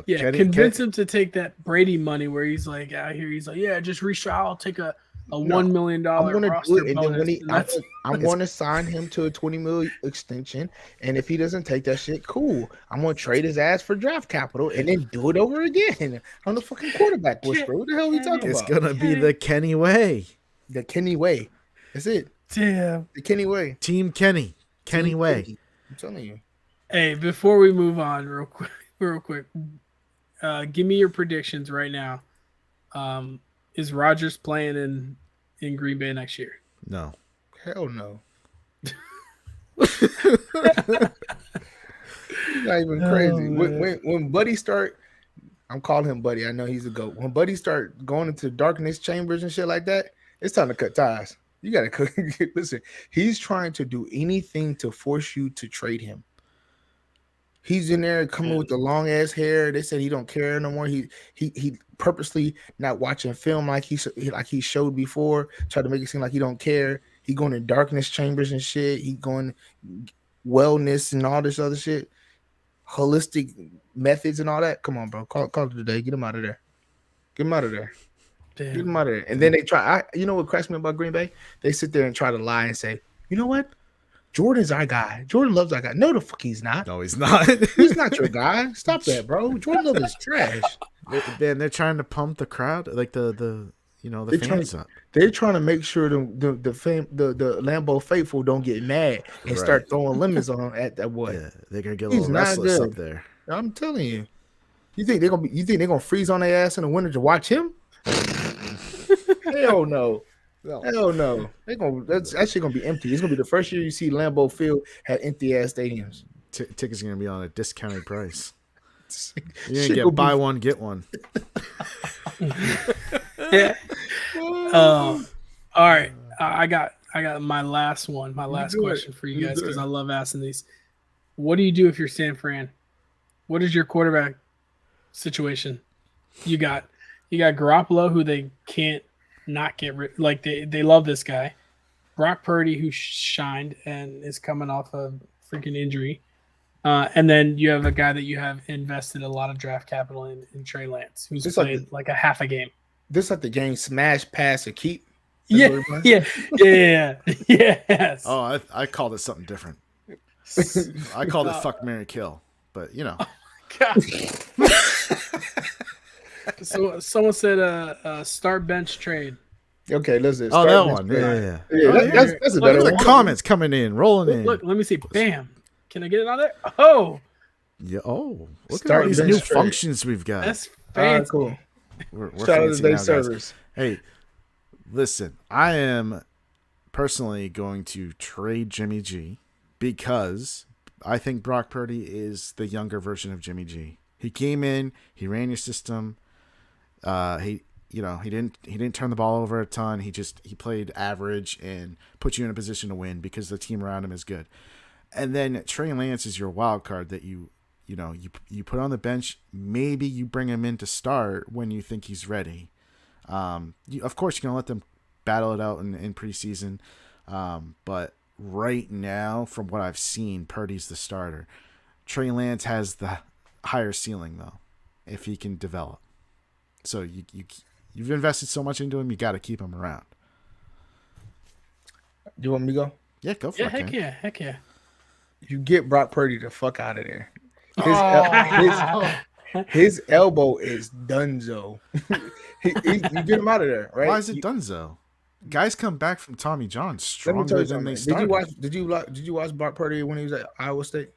Yeah, convince him to take that Brady money where he's like out here. He's like, yeah, just reach out. I'll take a $1 million roster bonus. I'm going to sign him to a $20 million extension, and if he doesn't take that shit, cool. I'm going to trade his ass for draft capital and then do it over again on the fucking quarterback whisperer. What the hell are we talking about? It's gonna be the Kenny way. The Kenny way. That's it. Damn. The Kenny way. Team Kenny. Kenny way. Kenny. I'm telling you. Hey, before we move on, real quick, give me your predictions right now. Is Rodgers playing in Green Bay next year? No. Hell no. Not even crazy. When Buddy start, I'm calling him Buddy. I know he's a GOAT. When Buddy start going into darkness chambers and shit like that, it's time to cut ties. You gotta listen. He's trying to do anything to force you to trade him. He's in there coming with the long ass hair. They said he don't care no more. He purposely not watching film like he showed before. Try to make it seem like he don't care. He going to darkness chambers and shit. He going wellness and all this other shit, holistic methods and all that. Come on, bro. Call it today. Get him out of there. Get him out of there. Damn. Get him out of there. And then they try. You know what cracks me about Green Bay? They sit there and try to lie and say, you know what? Jordan's our guy. Jordan loves our guy. No, the fuck he's not. No, he's not. He's not your guy. Stop that, bro. Jordan Love is trash. They're trying to pump the crowd, like the fans up. They're trying to make sure the Lambeau faithful don't get mad and start throwing lemons on at that boy. Yeah, they're gonna get a little restless up there. I'm telling you. You think they're gonna freeze on their ass in the winter to watch him? Hell no. Hell no. That's actually gonna be empty. It's gonna be the first year you see Lambeau Field had empty ass stadiums. Tickets are gonna be on a discounted price. You're gonna get buy one, get one. Yeah. All right. I got my last one. My last question for you guys because I love asking these. What do you do if you're San Fran? What is your quarterback situation? You got Garoppolo, who they can't not get rid. Like they love this guy. Brock Purdy, who shined and is coming off a freaking injury. And then you have a guy that you have invested a lot of draft capital in Trey Lance, who's played like a half a game. This like the game smash, pass, or keep. Yeah. Yes. Oh, I called it something different. I called it fuck, marry, kill. But you know. God. So someone said start bench trade. Okay, listen. Oh, that one. Yeah. That's a better one. The comments coming in, rolling in. Look, let me see. Bam. Can I get it on there? Oh. Yeah. Oh, look at all these new functions we've got. That's fancy. Cool. We're Shout out to fancy now, servers. Hey, listen. I am personally going to trade Jimmy G because I think Brock Purdy is the younger version of Jimmy G. He came in, he ran your system. He didn't turn the ball over a ton. He played average and put you in a position to win because the team around him is good. And then Trey Lance is your wild card that you put on the bench. Maybe you bring him in to start when you think he's ready. Of course, you're gonna let them battle it out in preseason. But right now, from what I've seen, Purdy's the starter. Trey Lance has the higher ceiling though, if he can develop. So you've invested so much into him, you got to keep him around. Do you want me to go? Yeah, go for it. Heck yeah. You get Brock Purdy the fuck out of there. His elbow is donezo. You get him out of there, right? Why is it donezo? Guys come back from Tommy John stronger than they started. Did you watch Brock Purdy when he was at Iowa State?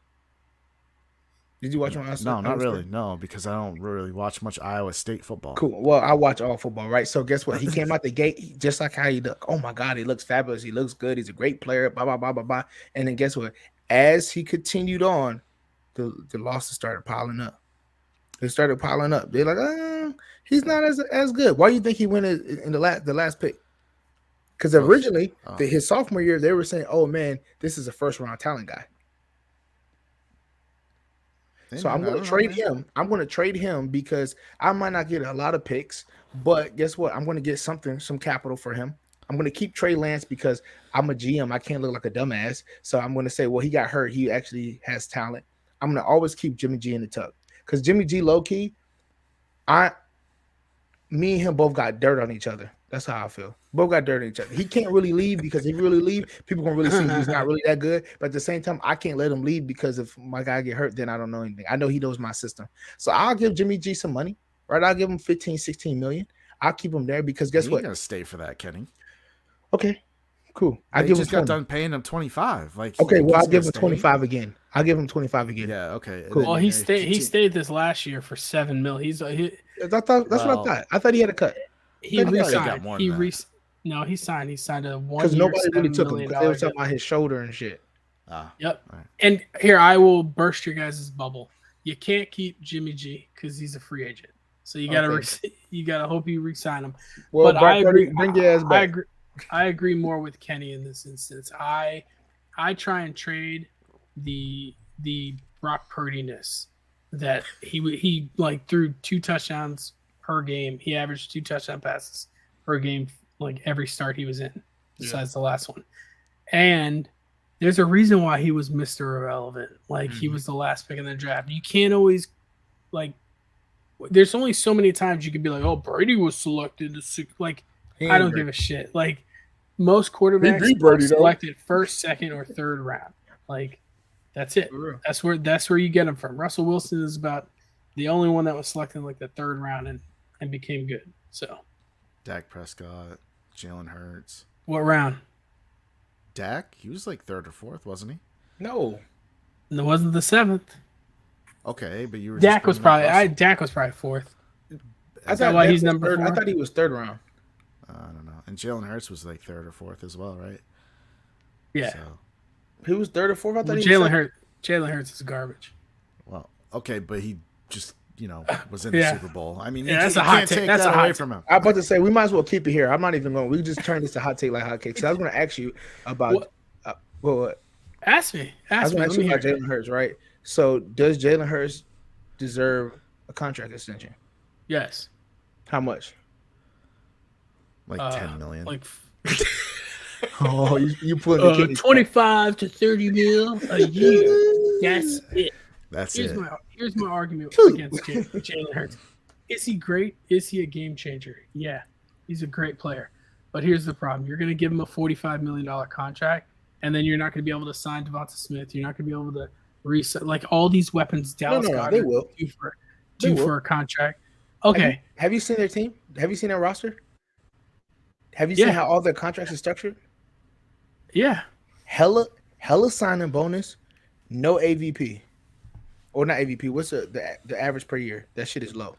Did you watch him? No, not really. No, because I don't really watch much Iowa State football. Cool. Well, I watch all football, right? So guess what? He came out the gate just like how he looked. Oh my God, he looks fabulous. He looks good. He's a great player. Blah blah blah blah blah. And then guess what? As he continued on, the losses started piling up. They started piling up. They're like, he's not as good. Why do you think he went in the last pick? Because originally, his sophomore year, they were saying, "Oh man, this is a first round talent guy." So I'm going to trade him. I'm going to trade him because I might not get a lot of picks, but guess what? I'm going to get some capital for him. I'm going to keep Trey Lance because I'm a GM. I can't look like a dumbass. So I'm going to say, well, he got hurt. He actually has talent. I'm going to always keep Jimmy G in the tuck because Jimmy G, low key, me and him both got dirt on each other. That's how I feel. Both got dirt on each other. He can't really leave because if he really leave, people gonna really see he's not really that good. But at the same time, I can't let him leave because if my guy get hurt, then I don't know anything. I know he knows my system. So I'll give Jimmy G some money, right? I'll give him 15, 16 million. I'll keep him there because guess what? You're gonna stay for that, Kenny. Okay, cool. I just got done paying him 25. Okay, well I'll give him 25 again. I'll give him 25 again. Yeah, okay. Cool. Well, he stayed this last year for $7 million. That's what I thought. I thought he had a cut. He re-signed. He signed. He signed a 1 year. Because nobody really took him because they were talking about his shoulder and shit. Yep. Right. And here I will burst your guys' bubble. You can't keep Jimmy G because he's a free agent. So you gotta hope you re-sign him. Well, but I agree. Bring your ass back. I agree more with Kenny in this instance. I try and trade the Brock Purdy-ness that he like threw 2 touchdowns per game. He averaged 2 touchdown passes per game, like every start he was in, besides the last one. And there's a reason why he was Mr. Irrelevant. Like he was the last pick in the draft. You can't always there's only so many times you could be like, oh, Brady was selected to I don't give a shit. Like most quarterbacks are selected first, second, or third round. Like that's it. That's where you get them from. Russell Wilson is about the only one that was selected in like the third round and became good. So Dak Prescott, Jalen Hurts. What round? Dak? He was like 3rd or 4th, wasn't he? No. It wasn't the 7th. Okay, but you were Dak was probably 4th. That's why he's number 4. I thought he was 3rd round. I don't know. And Jalen Hurts was like 3rd or 4th as well, right? Yeah. So. He was 3rd or 4th. I thought Jalen Hurts is garbage. Well, okay, but he just was in the Super Bowl. I mean, that's a hot take. That's away from him. I'm about to say we might as well keep it here. I'm not even going. We just turn this to hot take like hot cakes. So I was going to ask you about. What? Ask me. I was going to ask you about Jalen Hurts, right? So does Jalen Hurts deserve a contract extension? Yes. How much? Like 10 million. Like. Oh, you put 25 to 30 mil a year. That's it. Here's my argument against Jalen Hurts. Is he great? Is he a game changer? Yeah, he's a great player. But here's the problem. You're going to give him a $45 million contract, and then you're not going to be able to sign Devonta Smith. You're not going to be able to reset. Like all these weapons Dallas got they will. due for a contract. Okay. Have you seen their team? Have you seen their roster? Have you seen how all their contracts are structured? Yeah. Hella signing bonus, no AVP. Or not AVP. What's the average per year? That shit is low.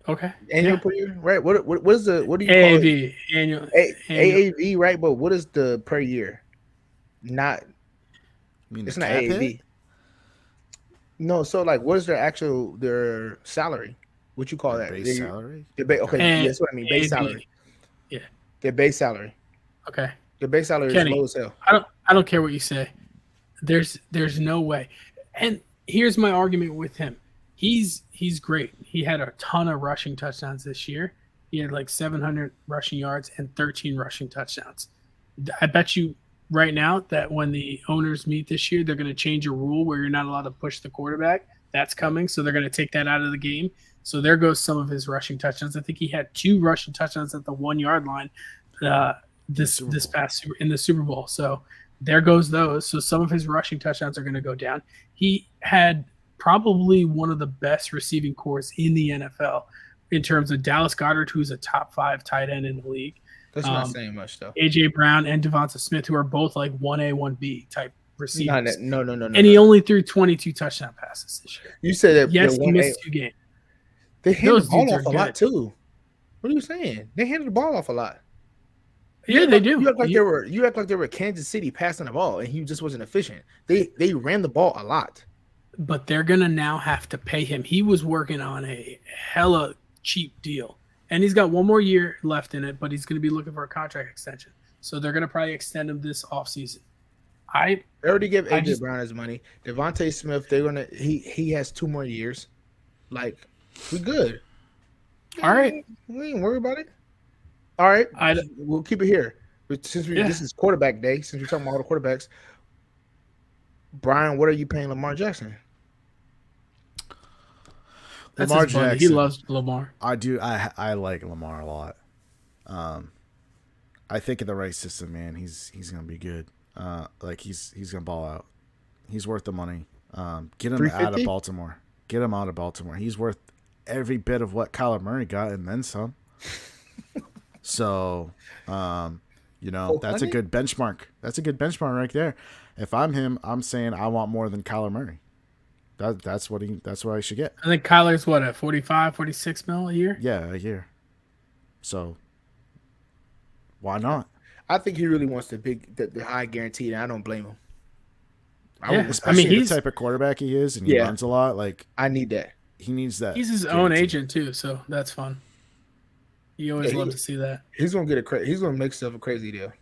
Okay. Annual per year, right? What is the what do you AAV, call it? Annual. AAV, right? But what is the per year? Not. It's not AAV. Hit? No, so like, what is their salary? What you call that? Base salary? Okay, that's what I mean. Base salary. Yeah. Their base salary. Okay. Their base salary Kenny, is low as hell. I don't care what you say. There's no way. And here's my argument with him. He's great. He had a ton of rushing touchdowns this year. He had like 700 rushing yards and 13 rushing touchdowns. I bet you right now that when the owners meet this year, they're going to change a rule where you're not allowed to push the quarterback. That's coming, so they're going to take that out of the game. So there goes some of his rushing touchdowns. I think he had 2 rushing touchdowns at the 1-yard line this past in the Super Bowl. So there goes those. So some of his rushing touchdowns are going to go down. He had probably one of the best receiving corps in the NFL in terms of Dallas Goedert, who's a top 5 tight end in the league. That's not saying much, though. A.J. Brown and Devonta Smith, who are both like 1A, 1B type receivers. No. And he only threw 22 touchdown passes this year. You said that. Yes, he missed 2 games. They handed Those the ball dudes off are a lot good. too. What are you saying? They handed the ball off a lot. Yeah, they do. You act like they were Kansas City passing the ball, and he just wasn't efficient. They ran the ball a lot. But they're gonna now have to pay him. He was working on a hella cheap deal, and he's got 1 more year left in it. But he's gonna be looking for a contract extension, so they're gonna probably extend him this offseason. They already give AJ Brown his money. Devontae Smith, he has 2 more years. Like, we good. All right, we ain't worry about it. All right, we'll keep it here. But this is quarterback day, since we're talking about all the quarterbacks, Brian, what are you paying Lamar Jackson? Lamar Jackson. He loves Lamar. I do. I like Lamar a lot. I think in the right system, man, he's gonna be good. He's gonna ball out. He's worth the money. Get him out of Baltimore. He's worth every bit of what Kyler Murray got and then some. So, that's a good benchmark. That's a good benchmark right there. If I'm him, I'm saying I want more than Kyler Murray. That's what I should get. I think Kyler's at 45, 46 mil a year? Yeah, a year. So why not? I think he really wants the high guarantee, and I don't blame him. Especially the type of quarterback he is, and he runs a lot. Like, I need that. He needs that. He's his own agent too, so that's fun. You always love to see that. He's gonna he's gonna make stuff a crazy deal.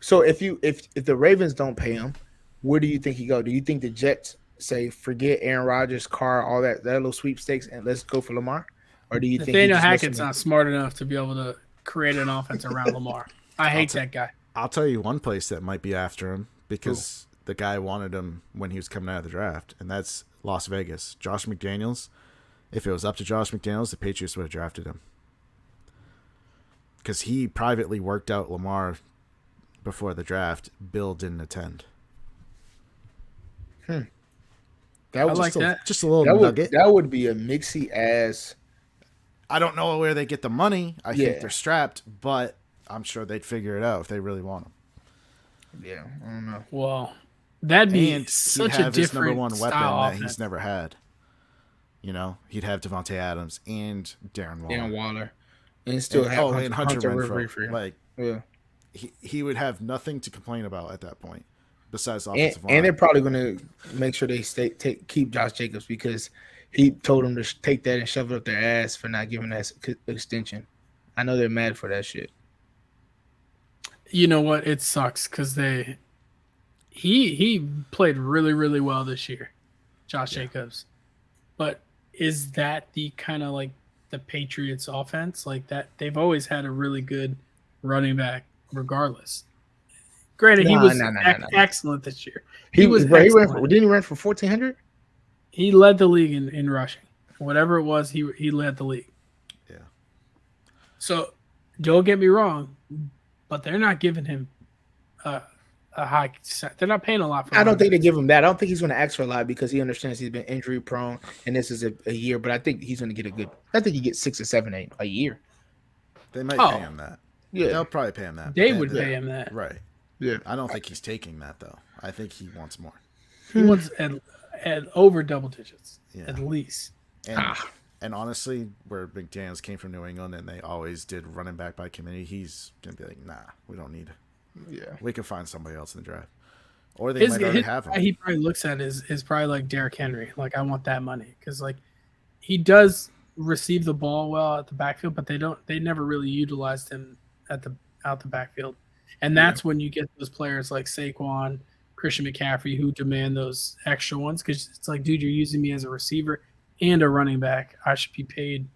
So if the Ravens don't pay him, where do you think he go? Do you think the Jets say forget Aaron Rodgers, Carr, all that little sweepstakes, and let's go for Lamar? Or do you think Nathaniel Hackett's not smart enough to be able to create an offense around Lamar? I hate that guy. I'll tell you one place that might be after him because the guy wanted him when he was coming out of the draft, and that's Las Vegas. Josh McDaniels. If it was up to Josh McDaniels, the Patriots would have drafted him. Because he privately worked out Lamar before the draft. Bill didn't attend. That was just a little nugget. That would be a mixy ass. I don't know where they get the money. I think they're strapped, but I'm sure they'd figure it out if they really want him. Yeah, I don't know. Well, that'd be such a different his number one weapon that offense. he's never had. He'd have Devontae Adams and Darren Waller. And still have Hunter Renfrow. Like, he would have nothing to complain about at that point, besides offensive line. And they're probably going to make sure they keep Josh Jacobs because he told them to take that and shove it up their ass for not giving that extension. I know they're mad for that shit. You know what? It sucks because he played really, really well this year, Josh Jacobs. But is that the kind of like the Patriots offense like that? They've always had a really good running back regardless. Granted, he was excellent this year. He didn't he run for 1,400? He led the league in rushing. Whatever it was, he led the league. Yeah. So don't get me wrong, but they're not giving him a high. They're not paying a lot for him. I don't think they give him that. I don't think he's going to ask for a lot because he understands he's been injury prone and this is a year. But I think he's going to get I think he gets 6 or 7, 8 a year. They might pay him that. Yeah, they'll probably pay him that. They would pay him that. Right. Yeah. I don't think he's taking that though. I think he wants more. He wants at over double digits at least. And honestly, where McDaniels came from New England and they always did running back by committee, he's gonna be like, nah, we don't need. Yeah, we can find somebody else in the draft, or they might already have him. He probably looks at is probably like Derrick Henry. Like, I want that money because like he does receive the ball well at the backfield, but they never really utilized him out the backfield, and that's when you get those players like Saquon, Christian McCaffrey who demand those extra ones because it's like, dude, you're using me as a receiver and a running back. I should be paid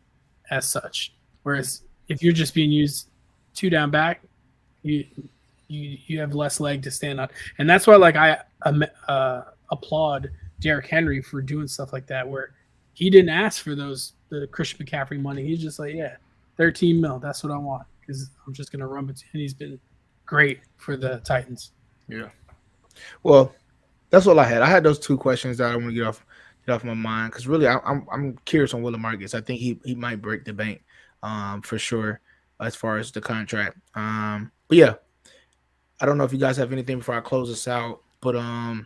as such. Whereas if you're just being used 2 down back, you have less leg to stand on, and that's why like I applaud Derrick Henry for doing stuff like that where he didn't ask for the Christian McCaffrey money. He's just like, 13 mil. That's what I want because I'm just gonna run between. And he's been great for the Titans. Yeah. Well, that's all I had. I had those 2 questions that I want to get off my mind because really I'm curious on what Lamar gets. I think he might break the bank for sure as far as the contract. But yeah, I don't know if you guys have anything before I close this out. But I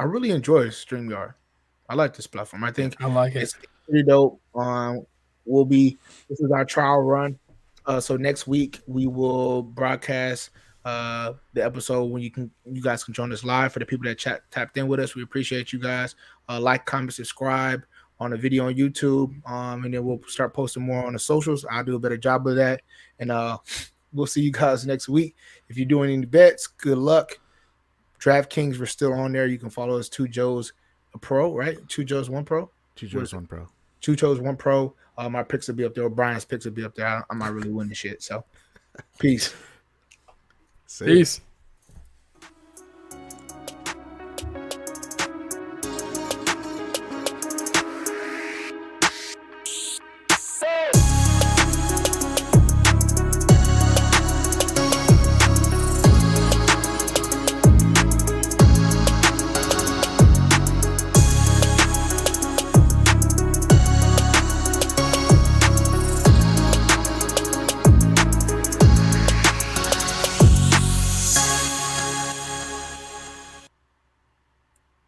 really enjoy StreamYard. I like this platform. I think I like it. it's pretty dope. This is our trial run. So next week we will broadcast the episode when you guys can join us live. For the people that tapped in with us, we appreciate you guys. Like, comment, subscribe on the video on YouTube. And then we'll start posting more on the socials. I'll do a better job of that. And we'll see you guys next week. If you're doing any bets, good luck. DraftKings, we're still on there. You can follow us, Two Joes a Pro, right? Two Joes, One Pro. Two Joes, One Pro. Two Joes, One Pro. My picks will be up there. Brian's picks will be up there. I'm not really winning shit. So, peace. See? Peace.